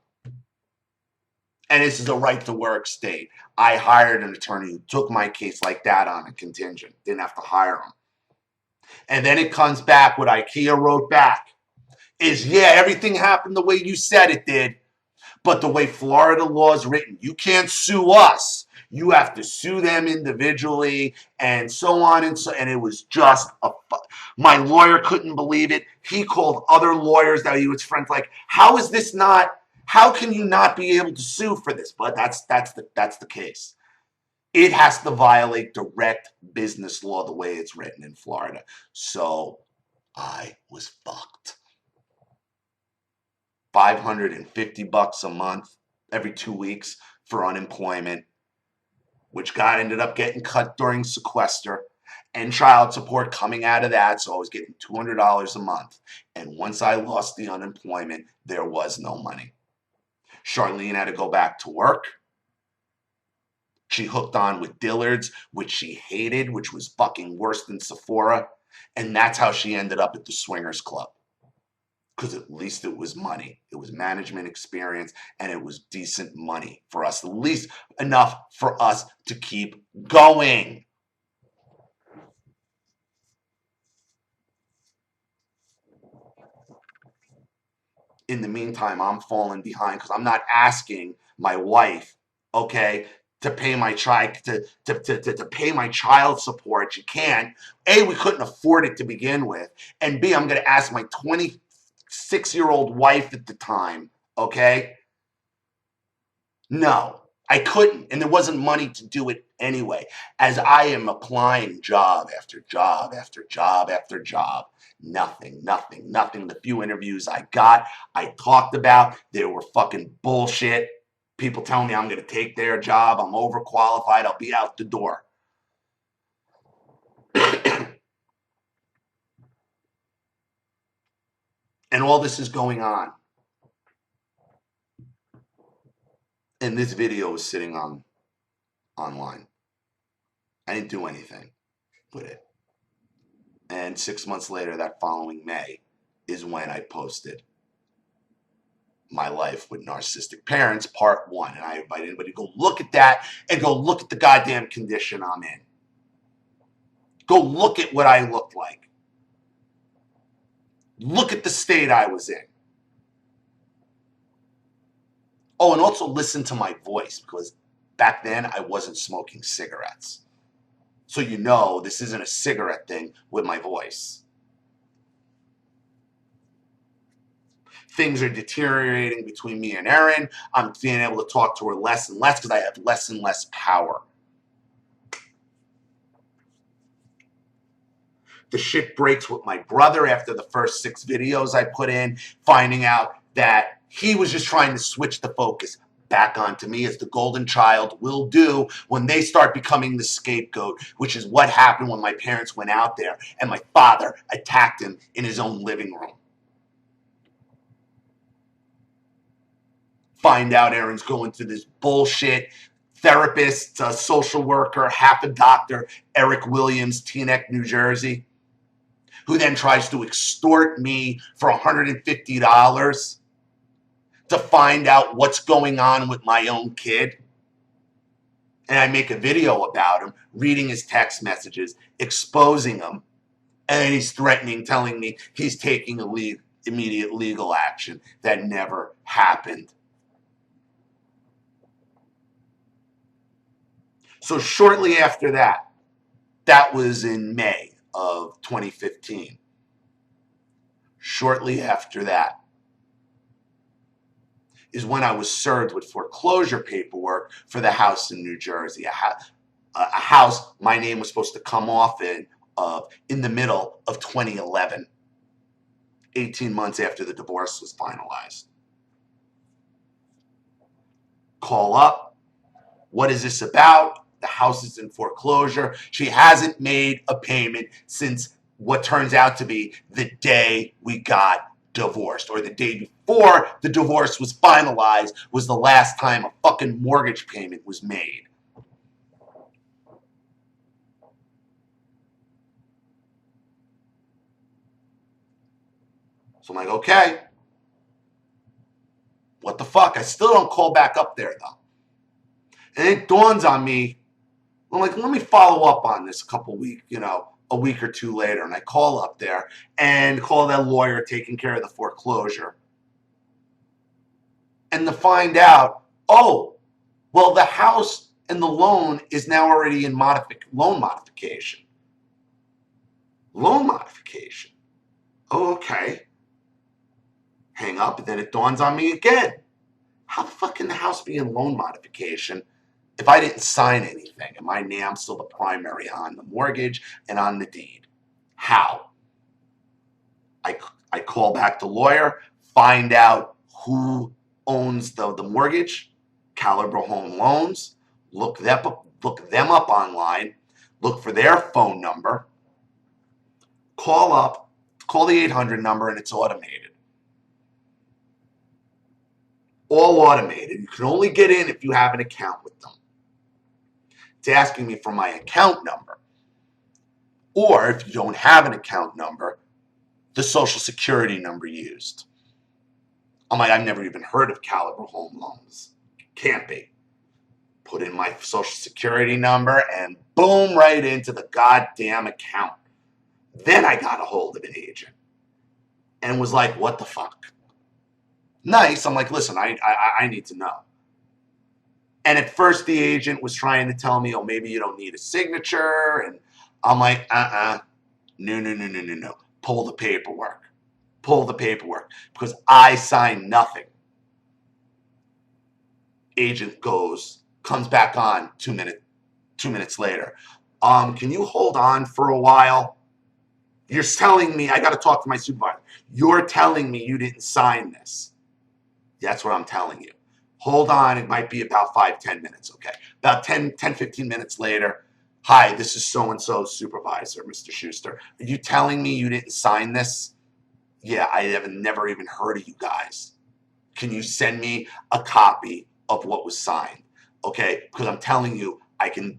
Speaker 1: And this is a right to work state. I hired an attorney who took my case like that on a contingent. Didn't have to hire him. And then it comes back, what IKEA wrote back is, yeah, everything happened the way you said it did, but the way Florida law is written, you can't sue us. You have to sue them individually and so on and so. And it was just my lawyer couldn't believe it. He called other lawyers that he was friends like, how is this not, how can you not be able to sue for this? But that's the case. It has to violate direct business law the way it's written in Florida. So I was fucked. $550 a month every 2 weeks for unemployment, which ended up getting cut during sequester, and child support coming out of that. So I was getting $200 a month. And once I lost the unemployment, there was no money. Charlene had to go back to work. She hooked on with Dillard's, which she hated, which was fucking worse than Sephora. And that's how she ended up at the Swingers Club. Because at least it was money. It was management experience, and it was decent money for us. At least enough for us to keep going. In the meantime, I'm falling behind because I'm not asking my wife, okay, to pay my to pay my child support. She can't. A, we couldn't afford it to begin with, and B, I'm going to ask my 26-year-old wife at the time, okay? No, I couldn't, and there wasn't money to do it anyway. As I am applying job after job after job after job, nothing. The few interviews I got, I talked about, they were fucking bullshit. People telling me I'm going to take their job, I'm overqualified, I'll be out the door. And all this is going on. And this video is sitting online. I didn't do anything with it. And 6 months later, that following May, is when I posted My Life with Narcissistic Parents, Part 1. And I invite anybody to go look at that and go look at the goddamn condition I'm in. Go look at what I looked like. Look at the state I was in. Oh, and also listen to my voice, because back then I wasn't smoking cigarettes. So you know this isn't a cigarette thing with my voice. Things are deteriorating between me and Erin. I'm being able to talk to her less and less because I have less and less power. The shit breaks with my brother after the first 6 videos I put in, finding out that he was just trying to switch the focus back onto me, as the golden child will do when they start becoming the scapegoat, which is what happened when my parents went out there and my father attacked him in his own living room. Find out Erin's going through this bullshit. Therapist, a social worker, half a doctor, Eric Williams, Teaneck, New Jersey, who then tries to extort me for $150 to find out what's going on with my own kid. And I make a video about him, reading his text messages, exposing him, and then he's threatening, telling me he's taking immediate legal action. That never happened. So shortly after that, that was in May of 2015. Shortly after that is when I was served with foreclosure paperwork for the house in New Jersey. A house my name was supposed to come off in in the middle of 2011, 18 months after the divorce was finalized. Call up. What is this about? The house is in foreclosure. She hasn't made a payment since what turns out to be the day we got divorced, or the day before the divorce was finalized was the last time a fucking mortgage payment was made. So I'm like, okay, what the fuck? I still don't call back up there though. And it dawns on me, I'm like, let me follow up on this a week or two later. And I call up there and call that lawyer taking care of the foreclosure. And to find out, oh, well, the house and the loan is now already in loan modification. Loan modification. Oh, okay. Hang up, and then it dawns on me again. How the fuck can the house be in loan modification if I didn't sign anything and my name's still the primary on the mortgage and on the deed? How? I call back the lawyer, find out who owns the mortgage, Caliber Home Loans, look them up online, look for their phone number, call the 800 number, and it's automated. All automated. You can only get in if you have an account with them. It's asking me for my account number. Or if you don't have an account number, the social security number used. I'm like, I've never even heard of Caliber Home Loans. Can't be. Put in my social security number and boom, right into the goddamn account. Then I got a hold of an agent and was like, what the fuck? Nice. I'm like, listen, I need to know. And at first the agent was trying to tell me, oh, maybe you don't need a signature. And I'm like, no. Pull the paperwork. Because I signed nothing. Agent comes back on 2 minutes later. Can you hold on for a while? You're telling me, I got to talk to my supervisor. You're telling me you didn't sign this. That's what I'm telling you. Hold on. It might be about 5-10 minutes. Okay. About 10-15 minutes later. Hi, this is so-and-so's supervisor, Mr. Schuster. Are you telling me you didn't sign this? Yeah, I have never even heard of you guys. Can you send me a copy of what was signed? Okay, because I'm telling you, I can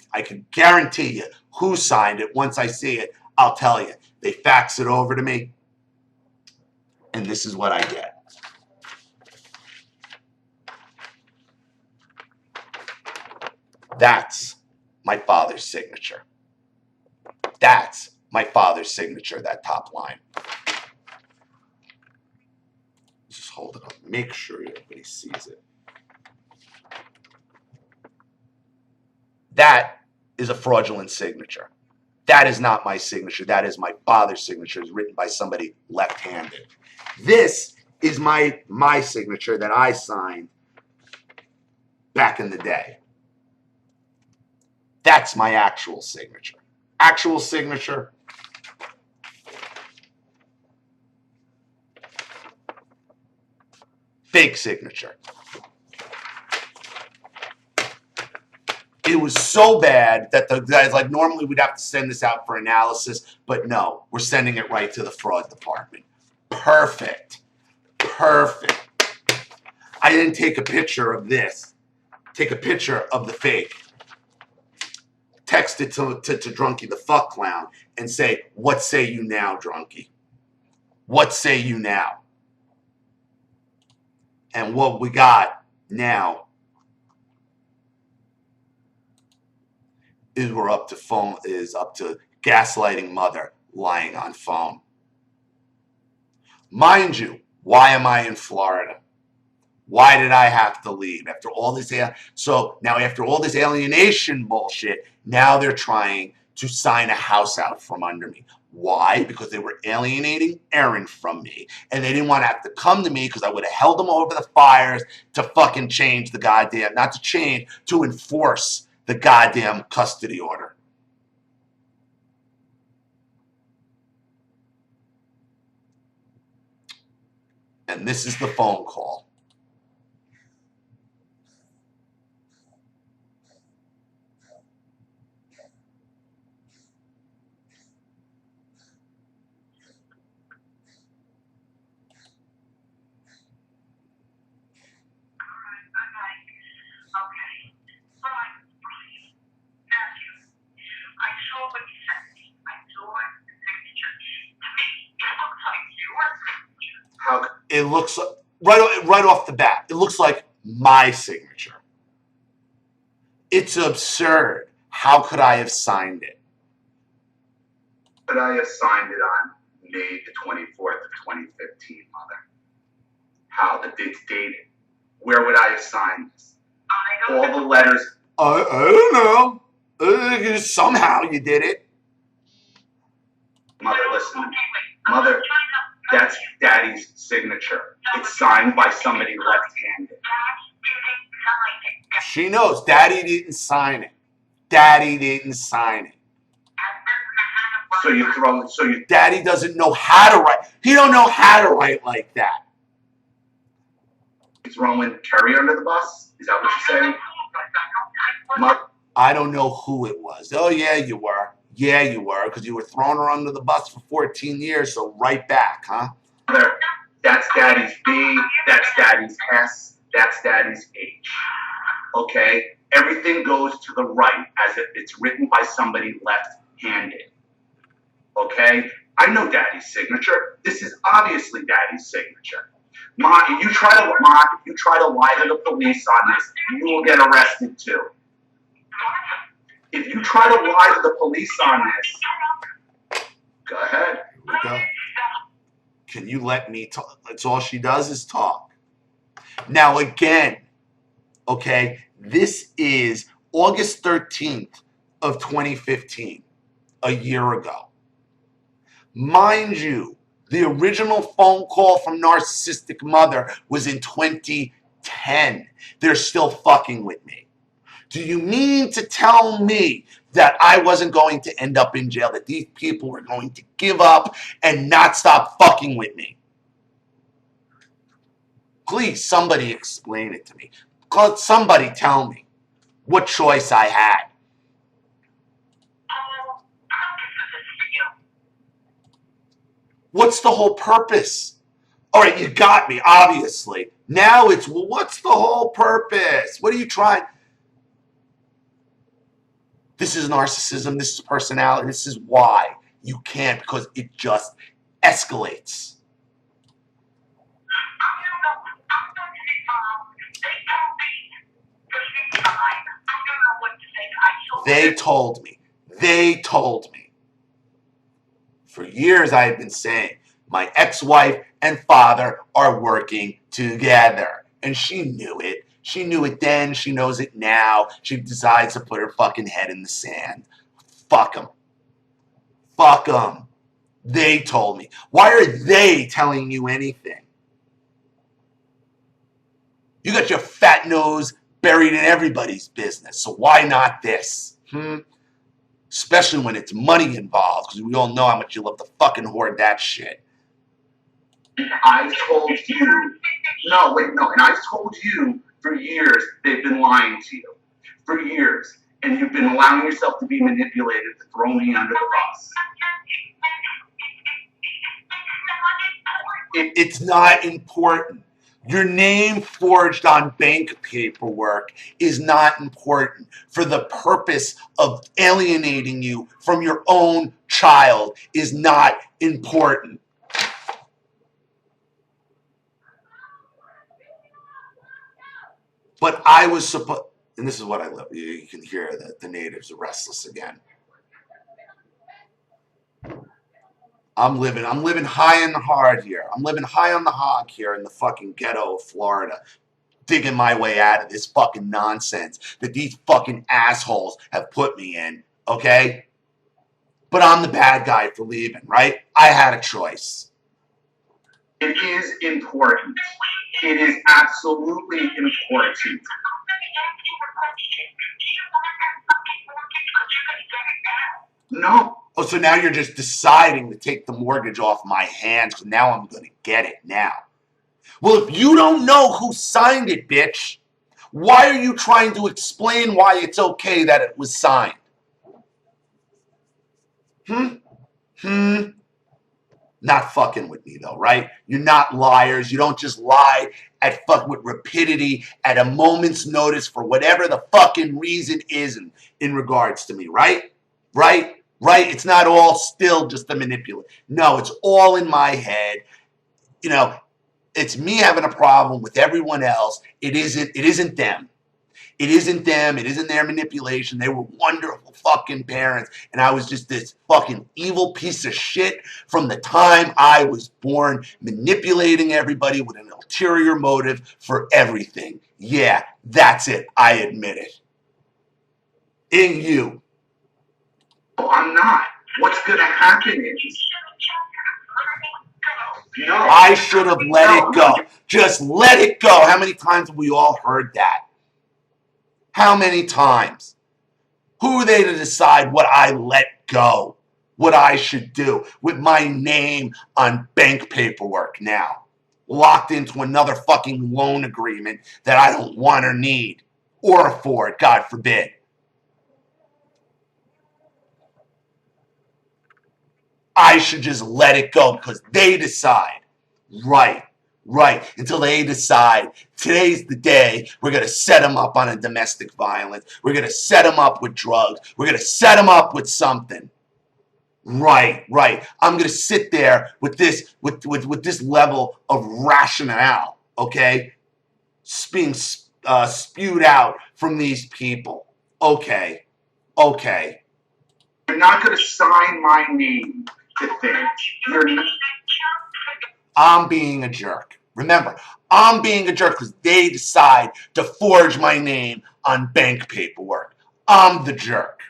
Speaker 1: guarantee you who signed it. Once I see it, I'll tell you. They fax it over to me, and this is what I get. That's my father's signature. That's my father's signature, that top line. Just hold it up. Make sure everybody sees it. That is a fraudulent signature. That is not my signature. That is my father's signature. It's written by somebody left-handed. This is my signature that I signed back in the day. That's my actual signature. Actual signature. Fake signature. It was so bad that the guys, like, normally we'd have to send this out for analysis, but no, we're sending it right to the fraud department. Perfect. I didn't take a picture of this. Take a picture of the fake. Text it to Drunky the fuck clown and say, what say you now, Drunky? What say you now? And what we got now is we're up to gaslighting mother lying on phone. Mind you, why am I in Florida? Why did I have to leave after all this? So now after all this alienation bullshit, now they're trying to sign a house out from under me. Why? Because they were alienating Aaron from me. And they didn't want to have to come to me because I would have held them over the fires to fucking change the goddamn, not to change, to enforce the goddamn custody order. And this is the phone call. It looks right off the bat, it looks like my signature. It's absurd. How could I have signed it?
Speaker 4: Could I have signed it on May the 24th of 2015, Mother? How? The date's dated. Where would I have signed this? All the letters.
Speaker 1: I don't know. Somehow you did it.
Speaker 4: Mother, listen. Mother, that's Daddy's signature. It's signed by somebody left-handed.
Speaker 1: She knows Daddy didn't sign it. Daddy didn't sign it. Daddy doesn't know how to write. He don't know how to write like that.
Speaker 4: Throwing Kerry under the bus? Is that what you're saying?
Speaker 1: I don't know who it was. Oh, yeah, you were. Yeah, you were, because you were throwing her under the bus for 14 years, so right back, huh?
Speaker 4: Mother, that's Daddy's B, that's Daddy's S, that's Daddy's H. Okay? Everything goes to the right as if it's written by somebody left-handed. Okay? I know Daddy's signature. This is obviously Daddy's signature. Ma, if you try to lie to the police on this, you will get arrested too. If you try to lie to the police on this, go ahead.
Speaker 1: Here we go. Can you let me talk? That's all she does is talk. Now again, okay, this is August 13th of 2015, a year ago. Mind you, the original phone call from Narcissistic Mother was in 2010. They're still fucking with me. Do you mean to tell me that I wasn't going to end up in jail, that these people were going to give up and not stop fucking with me? Please, somebody explain it to me. Somebody tell me what choice I had. What's the whole purpose? All right, you got me, obviously. Now it's, well, what's the whole purpose? What are you trying? This is narcissism. This is personality. This is why you can't, because it just escalates. They told me. They told me. For years I have been saying, my ex-wife and father are working together. And she knew it. She knew it then. She knows it now. She decides to put her fucking head in the sand. Fuck them. Fuck them. They told me. Why are they telling you anything? You got your fat nose buried in everybody's business. So why not this? Especially when it's money involved, because we all know how much you love to fucking hoard that shit.
Speaker 4: I told you. No, wait, no. And I've told you for years they've been lying to you. For years. And you've been allowing yourself to be manipulated to throw me under the bus.
Speaker 1: It's not important. Your name forged on bank paperwork is not important for the purpose of alienating you from your own child is not important. But I was supposed, and this is what I love. You can hear that the natives are restless again. I'm living high and hard here. I'm living high on the hog here in the fucking ghetto of Florida, digging my way out of this fucking nonsense that these fucking assholes have put me in, okay? But I'm the bad guy for leaving, right? I had a choice.
Speaker 4: It is important. It is absolutely important. No.
Speaker 1: Oh, so now you're just deciding to take the mortgage off my hands because now I'm going to get it now. Well, if you don't know who signed it, bitch, why are you trying to explain why it's okay that it was signed? Not fucking with me though, right? You're not liars. You don't just lie at fuck with rapidity at a moment's notice for whatever the fucking reason is in regards to me, right? Right? Right? It's not all still just a manipulation. No, it's all in my head. You know, it's me having a problem with everyone else. It isn't them. It isn't them. It isn't their manipulation. They were wonderful fucking parents. And I was just this fucking evil piece of shit from the time I was born, manipulating everybody with an ulterior motive for everything. Yeah, that's it. I admit it. In you.
Speaker 4: Oh, I'm not. What's going to happen is... No.
Speaker 1: I should have let it go. Just let it go. How many times have we all heard that? How many times? Who are they to decide what I let go? What I should do with my name on bank paperwork now? Locked into another fucking loan agreement that I don't want or need or afford, God forbid. I should just let it go because they decide. Right. Until they decide today's the day we're going to set them up on a domestic violence. We're going to set them up with drugs. We're going to set them up with something. Right. I'm going to sit there with this with this level of rationale, okay? Being spewed out from these people. Okay.
Speaker 4: You're not going to sign my name to things. You're not.
Speaker 1: I'm being a jerk. Remember, I'm being a jerk because they decide to forge my name on bank paperwork. I'm the jerk.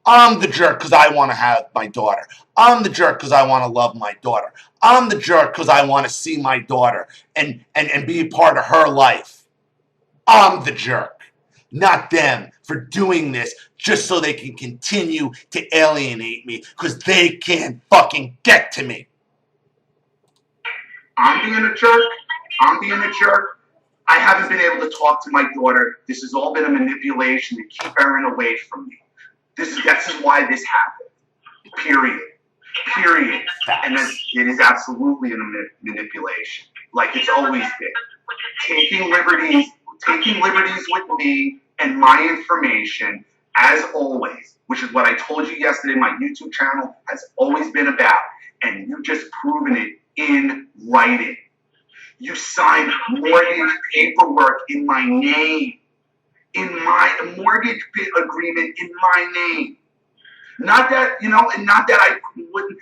Speaker 1: I'm the jerk because I want to have my daughter. I'm the jerk because I want to love my daughter. I'm the jerk because I want to see my daughter and be a part of her life. I'm the jerk, not them, for doing this just so they can continue to alienate me because they can't fucking get to me.
Speaker 4: I'm being a jerk. I haven't been able to talk to my daughter. This has all been a manipulation to keep Erin away from me. This is why this happened. Period. And it is absolutely a manipulation, like it's always been. Taking liberties with me and my information, as always, which is what I told you yesterday. My YouTube channel has always been about, and you've just proven it in writing. You signed mortgage paperwork in my name, in my mortgage agreement in my name. Not that, and not that I wouldn't.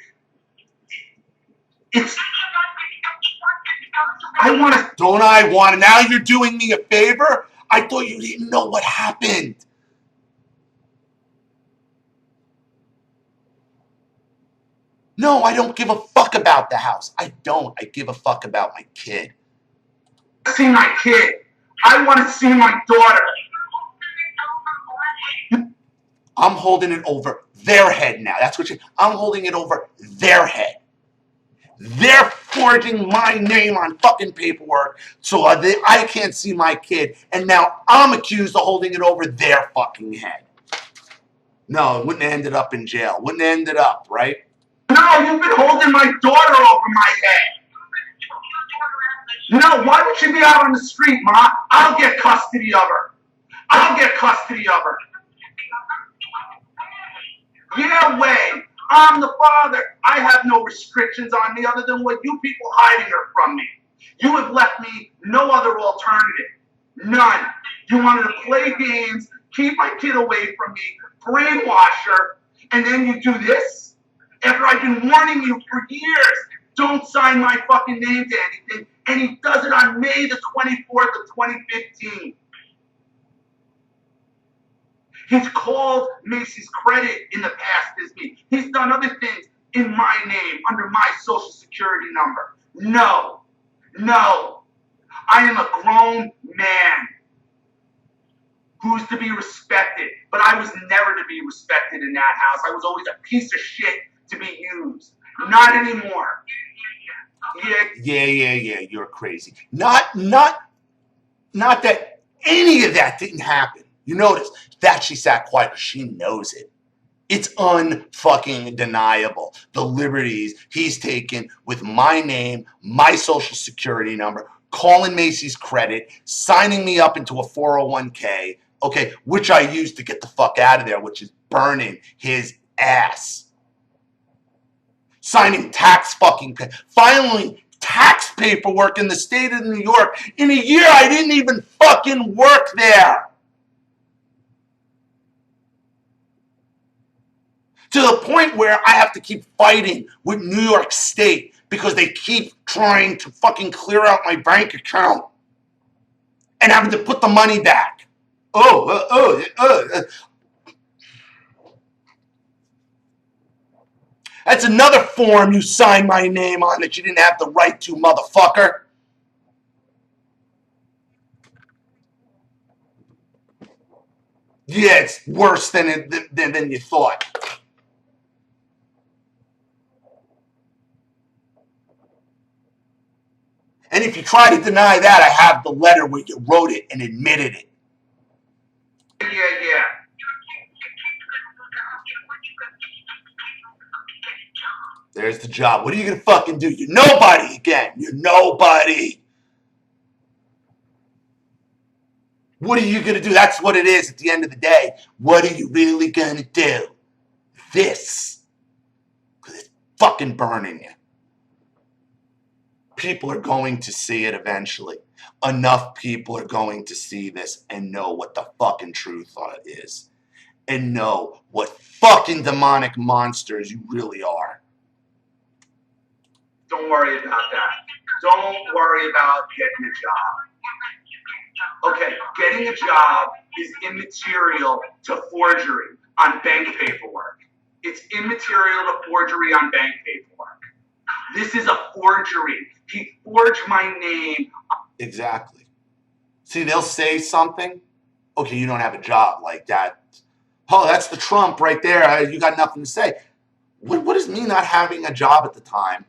Speaker 1: Don't I want to? Now you're doing me a favor? I thought you didn't know what happened. No, I don't give a fuck about the house. I don't. I give a fuck about my kid.
Speaker 4: See my kid. I want to see my daughter.
Speaker 1: I'm holding it over their head now. That's what I'm holding it over their head. They're forging my name on fucking paperwork so I can't see my kid. And now I'm accused of holding it over their fucking head. No, it wouldn't have ended up in jail. Wouldn't have ended up, right?
Speaker 4: No, you've been holding my daughter over my head. No, why would she be out on the street, Ma? I'll get custody of her. Yeah, way. I'm the father. I have no restrictions on me other than what you people hiding her from me. You have left me no other alternative. None. You wanted to play games, keep my kid away from me, brainwash her, and then you do this? After I've been warning you for years, don't sign my fucking name to anything, and he does it on May the 24th of 2015. He's called Macy's credit in the past as me. He's done other things in my name, under my social security number. No. I am a grown man who's to be respected, but I was never to be respected in that house. I was always a piece of shit to be used. Not anymore.
Speaker 1: Yeah, you're crazy. Not that any of that didn't happen. You notice that she sat quiet. She knows it. It's unfucking deniable. The liberties he's taken with my name, my social security number, calling Macy's credit, signing me up into a 401k, okay, which I used to get the fuck out of there, which is burning his ass. Signing filing tax paperwork in the state of New York in a year I didn't even fucking work there. To the point where I have to keep fighting with New York State because they keep trying to fucking clear out my bank account and having to put the money back. That's another form you signed my name on that you didn't have the right to, motherfucker. Yeah, it's worse than you thought. And if you try to deny that, I have the letter where you wrote it and admitted it.
Speaker 4: Yeah.
Speaker 1: There's the job. What are you gonna fucking do? You're nobody again. You're nobody. What are you gonna do? That's what it is at the end of the day. What are you really gonna do? This. Because it's fucking burning you. People are going to see it eventually. Enough people are going to see this and know what the fucking truth is. And know what fucking demonic monsters you really are.
Speaker 4: Don't worry about that. Don't worry about getting a job. Okay, getting a job is immaterial to forgery on bank paperwork. It's immaterial to forgery on bank paperwork. This is a forgery. He forged my name.
Speaker 1: Exactly. See, they'll say something. Okay, you don't have a job like that. Oh, that's the Trump right there. You got nothing to say. What does me not having a job at the time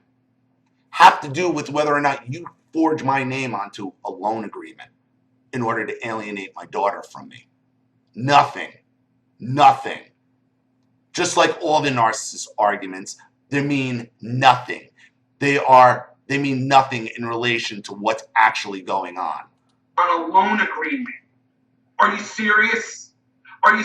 Speaker 1: have to do with whether or not you forge my name onto a loan agreement in order to alienate my daughter from me? Nothing. Just like all the narcissist arguments, they mean nothing. They mean nothing in relation to what's actually going on.
Speaker 4: On a loan agreement. Are you serious? I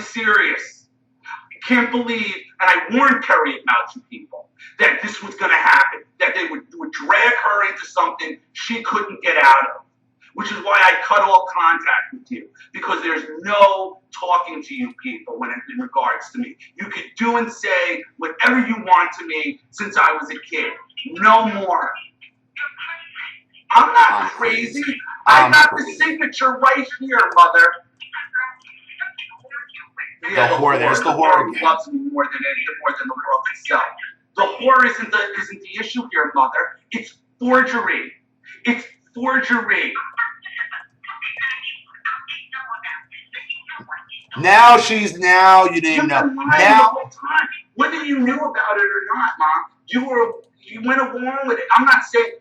Speaker 4: can't believe, and I warned Kerry about you people, that this was going to happen, that they would drag her into something she couldn't get out of, which is why I cut all contact with you, because there's no talking to you people in regards to me. You could do and say whatever you want to me since I was a kid. No more. I'm not crazy. I got the signature right here, Mother. Yeah, the whore. There's the whore again. Loves me more than the world itself. The whore isn't the issue here, Mother. It's forgery. It's forgery.
Speaker 1: Now you didn't know. Now,
Speaker 4: whether you knew about it or not, Mom, you went along with it. I'm not saying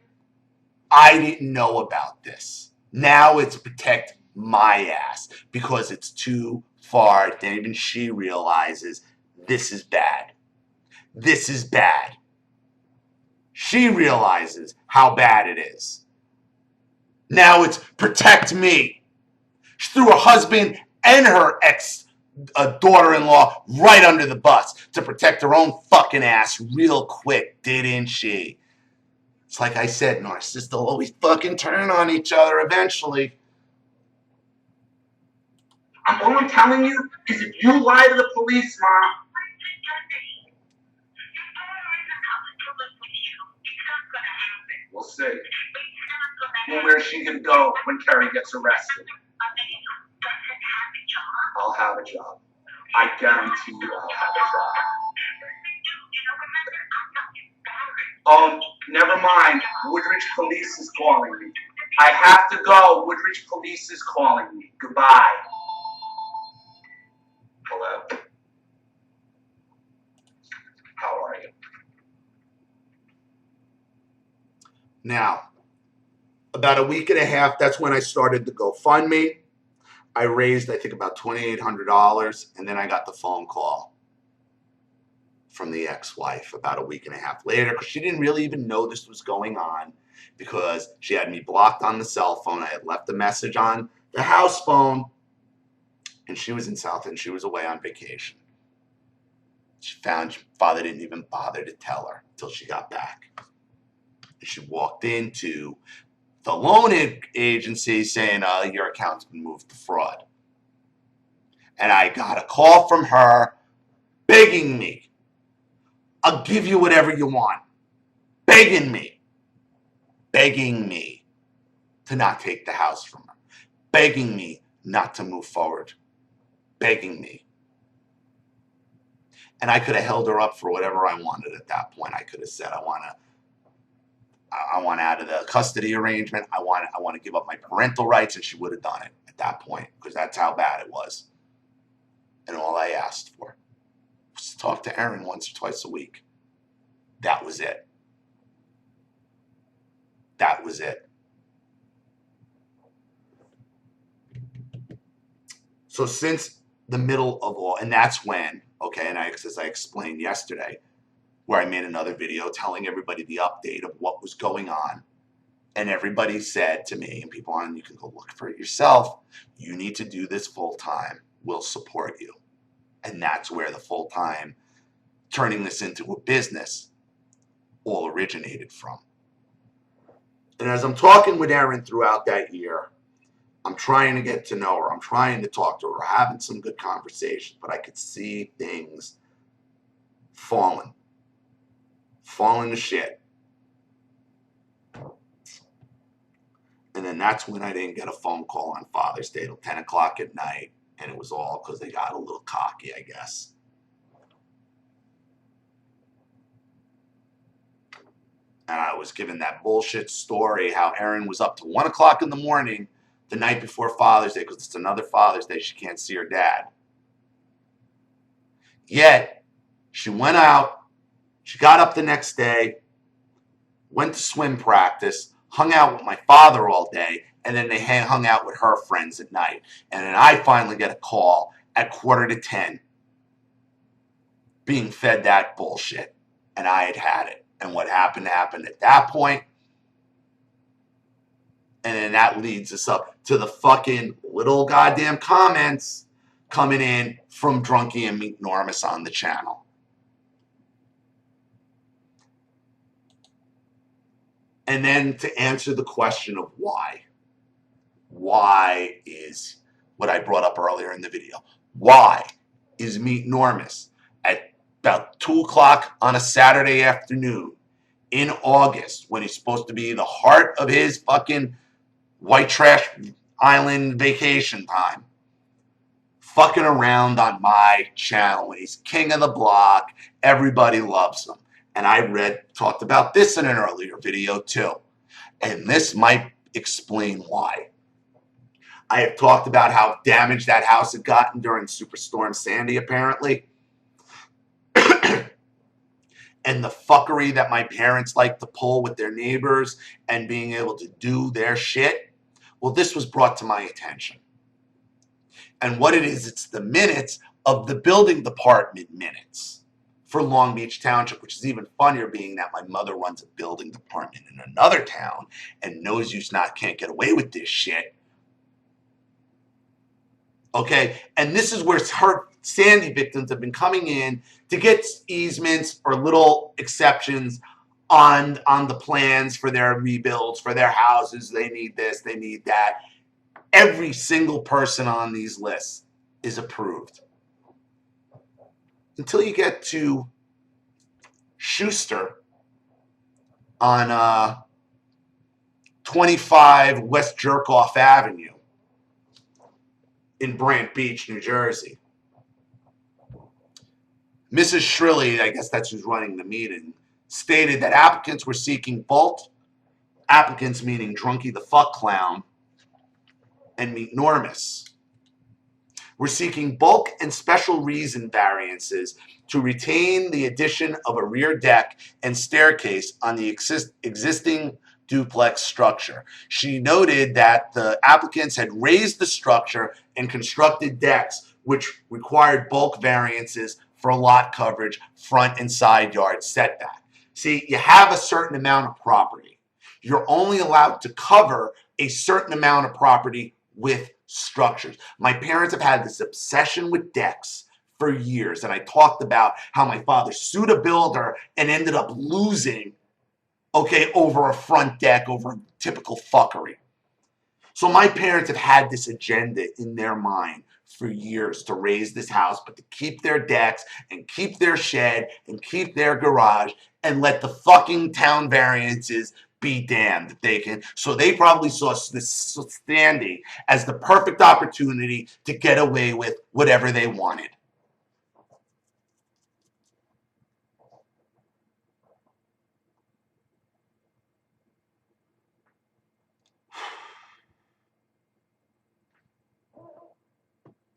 Speaker 1: I didn't know about this. Now it's protect my ass because it's too far. Then even she realizes this is bad. This is bad. She realizes how bad it is. Now it's protect me. She threw her husband and her daughter-in-law right under the bus to protect her own fucking ass real quick, didn't she? It's like I said, narcissists, they'll always fucking turn on each other eventually.
Speaker 4: All I'm telling you is if you lie to the police, Mom. We'll see. Well, where's she gonna go when Kerry gets arrested? I'll have a job. I guarantee you I'll have a job. Oh, never mind. Woodridge Police is calling me. I have to go. Woodridge Police is calling me. Goodbye. Hello. How are you?
Speaker 1: Now, about a week and a half, that's when I started the GoFundMe. I raised, I think, about $2,800, and then I got the phone call from the ex-wife about a week and a half later, because she didn't really even know this was going on, because she had me blocked on the cell phone. I had left a message on the house phone, and she was in South, and she was away on vacation. She found father didn't even bother to tell her until she got back. And she walked into the loan agency saying, your account's been moved to fraud. And I got a call from her begging me, I'll give you whatever you want. Begging me to not take the house from her. Begging me not to move forward. Begging me. And I could have held her up for whatever I wanted at that point. I could have said, I want out of the custody arrangement. I want to give up my parental rights, and she would have done it at that point, because that's how bad it was. And all I asked for was to talk to Erin once or twice a week. That was it. That was it. So since the middle of all, and that's when, okay, and as I explained yesterday, where I made another video telling everybody the update of what was going on. And everybody said to me, and people on, you can go look for it yourself, you need to do this full time. We'll support you. And that's where the full time, turning this into a business, all originated from. And as I'm talking with Erin throughout that year, I'm trying to get to know her. I'm trying to talk to her. We're having some good conversations, but I could see things falling to shit. And then that's when I didn't get a phone call on Father's Day till 10 o'clock at night. And it was all because they got a little cocky, I guess. And I was given that bullshit story how Erin was up to 1 o'clock in the morning the night before Father's Day, because it's another Father's Day. She can't see her dad. Yet, she went out. She got up the next day, went to swim practice, hung out with my father all day, and then they hung out with her friends at night. And then I finally get a call at 9:45, being fed that bullshit. And I had had it. And what happened at that point. And then that leads us up to the fucking little goddamn comments coming in from Drunky and Meet Normus on the channel. And then to answer the question of why. Why is what I brought up earlier in the video. Why is Meet Normus at about 2 o'clock on a Saturday afternoon in August, when he's supposed to be the heart of his fucking white trash island vacation time, fucking around on my channel? He's king of the block. Everybody loves him. And I talked about this in an earlier video too. And this might explain why. I have talked about how damaged that house had gotten during Superstorm Sandy, apparently. And the fuckery that my parents like to pull with their neighbors and being able to do their shit. Well, this was brought to my attention. And what it is, it's the minutes of the building department minutes for Long Beach Township, which is even funnier, being that my mother runs a building department in another town and knows you can't get away with this shit. Okay, and this is where her Sandy victims have been coming in to get easements or little exceptions on the plans for their rebuilds, for their houses. They need this, they need that. Every single person on these lists is approved. Until you get to Schuster on 25 West Jerkoff Avenue in Brant Beach, New Jersey. Mrs. Shrilly, I guess that's who's running the meeting, stated that applicants were seeking bulk, applicants meaning Drunky the Fuck Clown and Meet Normus, were seeking bulk and special reason variances to retain the addition of a rear deck and staircase on the existing duplex structure. She noted that the applicants had raised the structure and constructed decks, which required bulk variances for lot coverage, front and side yard setback. See, you have a certain amount of property. You're only allowed to cover a certain amount of property with structures. My parents have had this obsession with decks for years, and I talked about how my father sued a builder and ended up losing, okay, over a front deck, over typical fuckery. So my parents have had this agenda in their mind for years to raise this house, but to keep their decks and keep their shed and keep their garage and let the fucking town variances be damned if they can. So they probably saw this standing as the perfect opportunity to get away with whatever they wanted.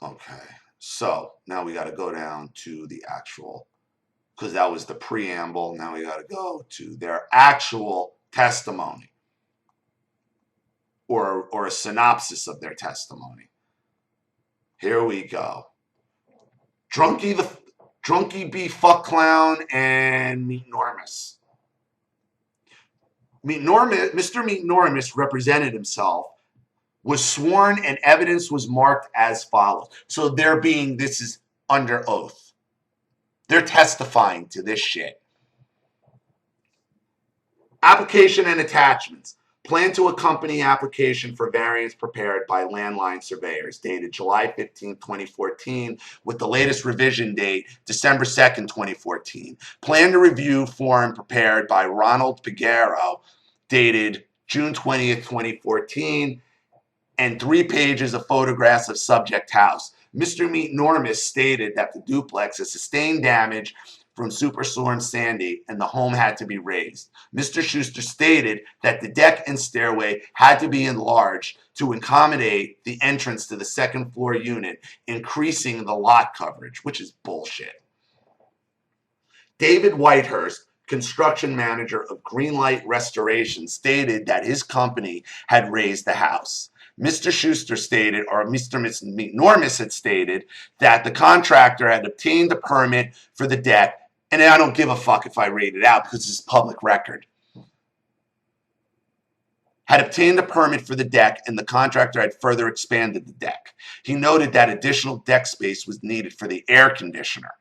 Speaker 1: Okay, so now we got to go down to the actual, because that was the preamble. Now we got to go to their actual testimony, or a synopsis of their testimony. Here we go. Drunky B Fuck Clown and Meatnormous. Mr. Meatnormous represented himself, was sworn, and evidence was marked as follows. So this is under oath. They're testifying to this shit. Application and attachments. Plan to accompany application for variance prepared by landline surveyors dated July 15, 2014, with the latest revision date December 2nd, 2014. Plan to review form prepared by Ronald Piguero dated June 20th, 2014, and 3 pages of photographs of subject house. Mr. Meatnormous stated that the duplex has sustained damage from Superstorm Sandy and the home had to be raised. Mr. Schuster stated that the deck and stairway had to be enlarged to accommodate the entrance to the second floor unit, increasing the lot coverage, which is bullshit. David Whitehurst, construction manager of Greenlight Restoration, stated that his company had raised the house. Mr. Schuster stated, or Mr. Meatnormous had stated, that the contractor had obtained a permit for the deck, and I don't give a fuck if I read it out because it's public record. Had obtained a permit for the deck, and the contractor had further expanded the deck. He noted that additional deck space was needed for the air conditioner.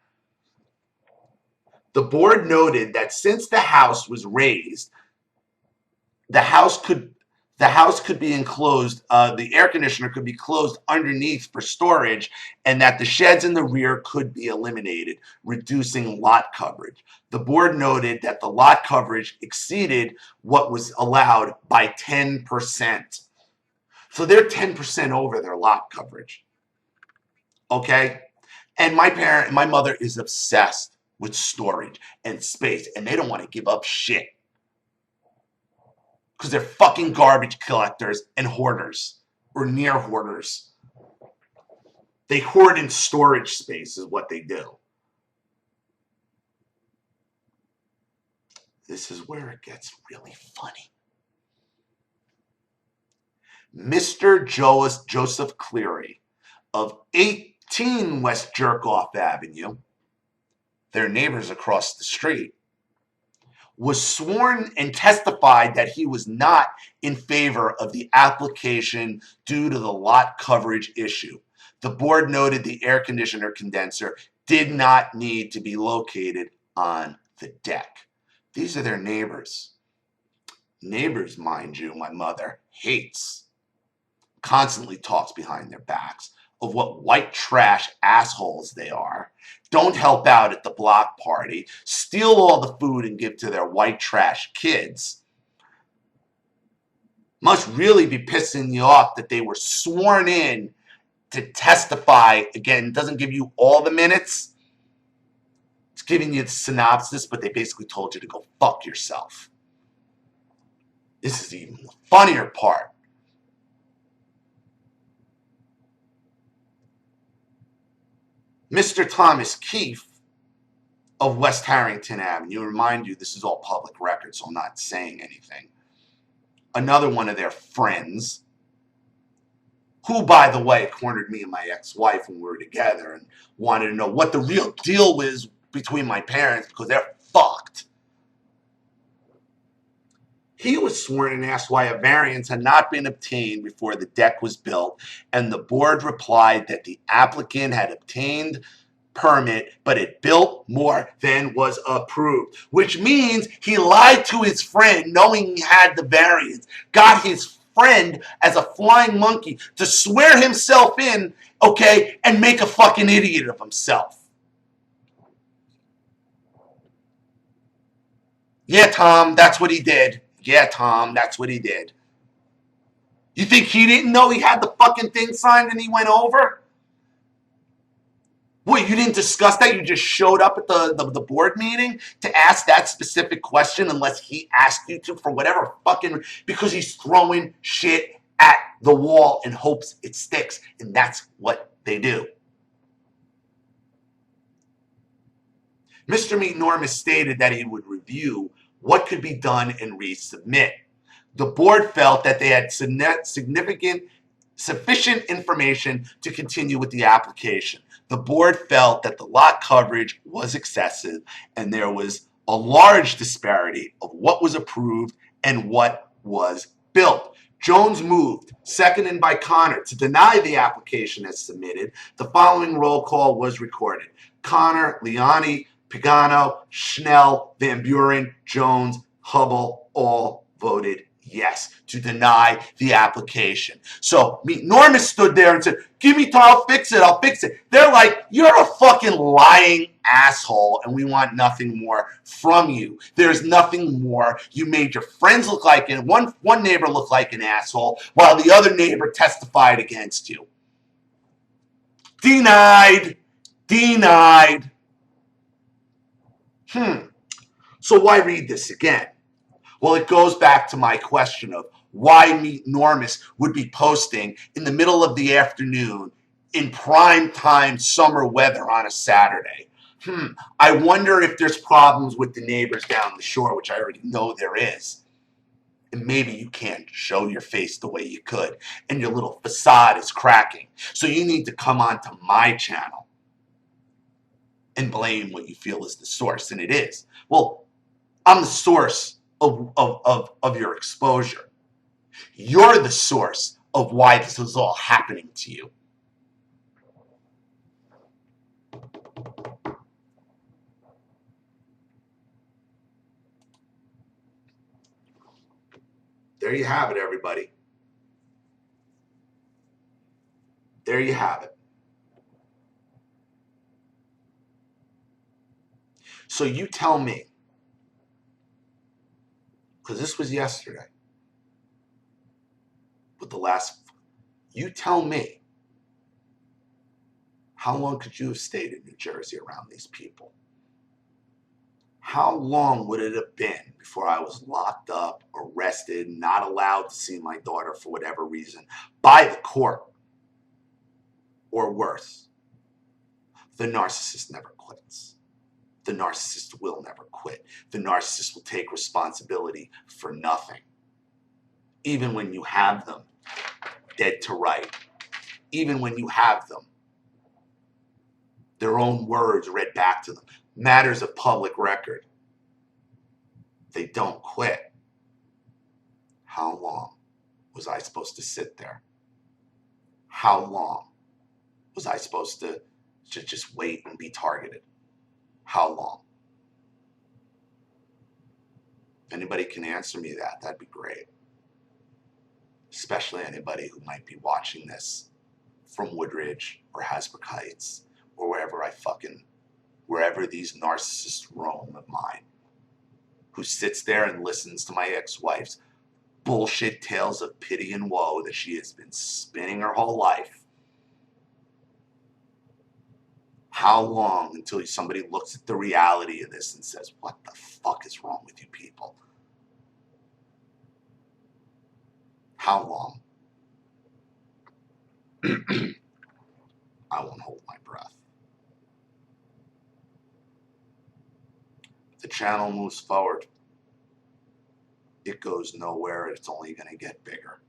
Speaker 1: The board noted that since the house was raised, the house could be enclosed, the air conditioner could be closed underneath for storage, and that the sheds in the rear could be eliminated, reducing lot coverage. The board noted that the lot coverage exceeded what was allowed by 10%. So they're 10% over their lot coverage. Okay? And my mother is obsessed with storage and space, and they don't want to give up shit. Because they're fucking garbage collectors and hoarders, or near hoarders. They hoard in storage space is what they do. This is where it gets really funny. Mr. Joseph Cleary of 18 West Jerkoff Avenue, their neighbors across the street, was sworn and testified that he was not in favor of the application due to the lot coverage issue. The board noted the air conditioner condenser did not need to be located on the deck. These are their neighbors. Neighbors, mind you, my mother hates. Constantly talks behind their backs of what white trash assholes they are. Don't help out at the block party, steal all the food and give to their white trash kids. Must really be pissing you off that they were sworn in to testify. Again, doesn't give you all the minutes. It's giving you the synopsis, but they basically told you to go fuck yourself. This is even the funnier part. Mr. Thomas Keefe of West Harrington Avenue, remind you, this is all public record, so I'm not saying anything. another one of their friends, who, by the way, cornered me and my ex-wife when we were together and wanted to know what the real deal is between my parents because they're fucked. He was sworn and asked why a variance had not been obtained before the deck was built, and the board replied that the applicant had obtained permit, but it built more than was approved, which means he lied to his friend knowing he had the variance, got his friend as a flying monkey to swear himself in, okay, and make a fucking idiot of himself. Yeah, Tom, that's what he did. Yeah, Tom, that's what he did. You think he didn't know he had the fucking thing signed and he went over? What, you didn't discuss that? You just showed up at the board meeting to ask that specific question unless he asked you to for whatever fucking... Because he's throwing shit at the wall and hopes it sticks. And that's what they do. Mr. Meatnormous stated that he would review what could be done and resubmit. The board felt that they had sufficient information to continue with the application. The board felt that the lot coverage was excessive and there was a large disparity of what was approved and what was built. Jones moved, seconded by Connor, to deny the application as submitted. The following roll call was recorded. Connor, Liani, Pagano, Schnell, Van Buren, Jones, Hubble all voted yes to deny the application. So Meatnormous stood there and said, give me time, I'll fix it, I'll fix it. They're like, you're a fucking lying asshole and we want nothing more from you. There's nothing more. You made your friends look like, and one neighbor look like an asshole while the other neighbor testified against you. Denied. Denied. So why read this again? Well, it goes back to my question of why Meatnormous would be posting in the middle of the afternoon in prime time summer weather on a Saturday. I wonder if there's problems with the neighbors down the shore, which I already know there is. And maybe you can't show your face the way you could, and your little facade is cracking. So you need to come onto my channel and blame what you feel is the source, and it is. Well, I'm the source of your exposure. You're the source of why this is all happening to you. There you have it, everybody. There you have it. So you tell me, because this was yesterday, but you tell me, how long could you have stayed in New Jersey around these people? How long would it have been before I was locked up, arrested, not allowed to see my daughter for whatever reason by the court? Or worse, the narcissist never quits. The narcissist will never quit. The narcissist will take responsibility for nothing. Even when you have them dead to right. Even when you have them, their own words read back to them. Matters of public record. They don't quit. How long was I supposed to sit there? How long was I supposed to just wait and be targeted? How long? If anybody can answer me that, that'd be great. Especially anybody who might be watching this from Woodridge or Hasbrook Heights or wherever these narcissists roam of mine, who sits there and listens to my ex-wife's bullshit tales of pity and woe that she has been spinning her whole life. How long until somebody looks at the reality of this and says, what the fuck is wrong with you people? How long? I won't hold my breath. The channel moves forward. it goes nowhere. It's only going to get bigger.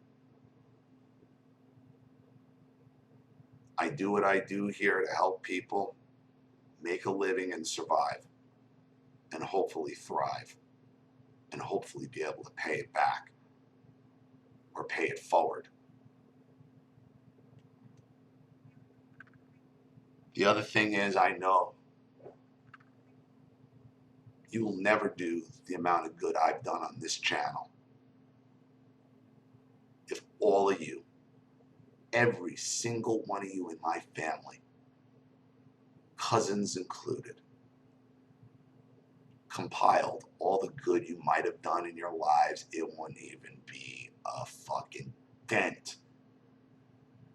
Speaker 1: I do what I do here to help people make a living and survive, and hopefully thrive, and hopefully be able to pay it back or pay it forward. The other thing is, I know you will never do the amount of good I've done on this channel if all of you, every single one of you in my family, cousins included, compiled all the good you might have done in your lives. It wouldn't even be a fucking dent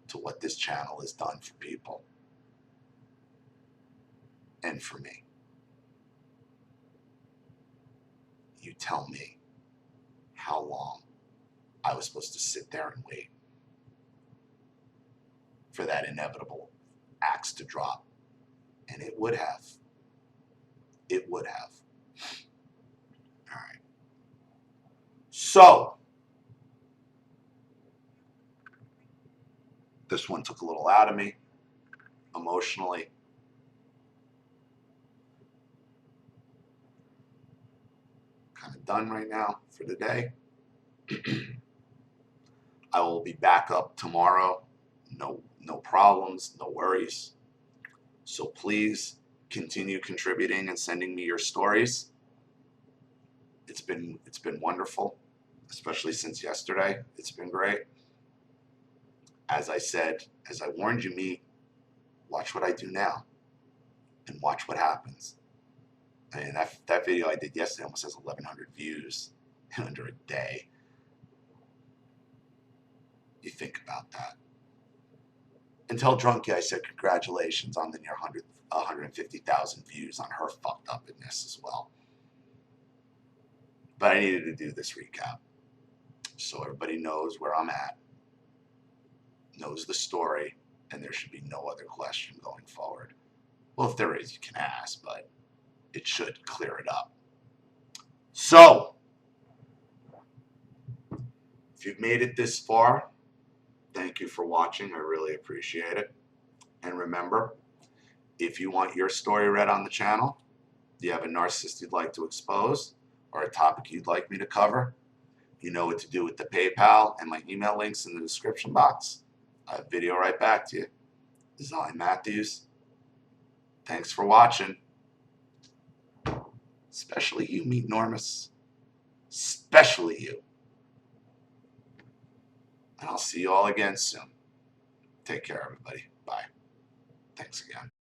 Speaker 1: to what this channel has done for people and for me. You tell me how long I was supposed to sit there and wait for that inevitable axe to drop. And it would have. It would have. All right. So, this one took a little out of me emotionally. Kind of done right now for the day. I will be back up tomorrow. No problems, no worries. So please continue contributing and sending me your stories. It's been wonderful, especially since yesterday. It's been great. As I said, as I warned you, me, watch what I do now and watch what happens. I mean, that video I did yesterday almost has 1,100 views in under a day. You think about that. And tell Drunky I said congratulations on the near 150,000 views on her fucked upness as well. But I needed to do this recap so everybody knows where I'm at, knows the story, and there should be no other question going forward. Well, if there is, you can ask, but it should clear it up. So, if you've made it this far, thank you for watching. I really appreciate it. And remember, if you want your story read on the channel, you have a narcissist you'd like to expose, or a topic you'd like me to cover, you know what to do with the PayPal and my email links in the description box. I have a video right back to you. This is Ali Matthews. Thanks for watching. Especially you, Meet Normus. Especially you. And I'll see you all again soon. Take care, everybody. Bye. Thanks again.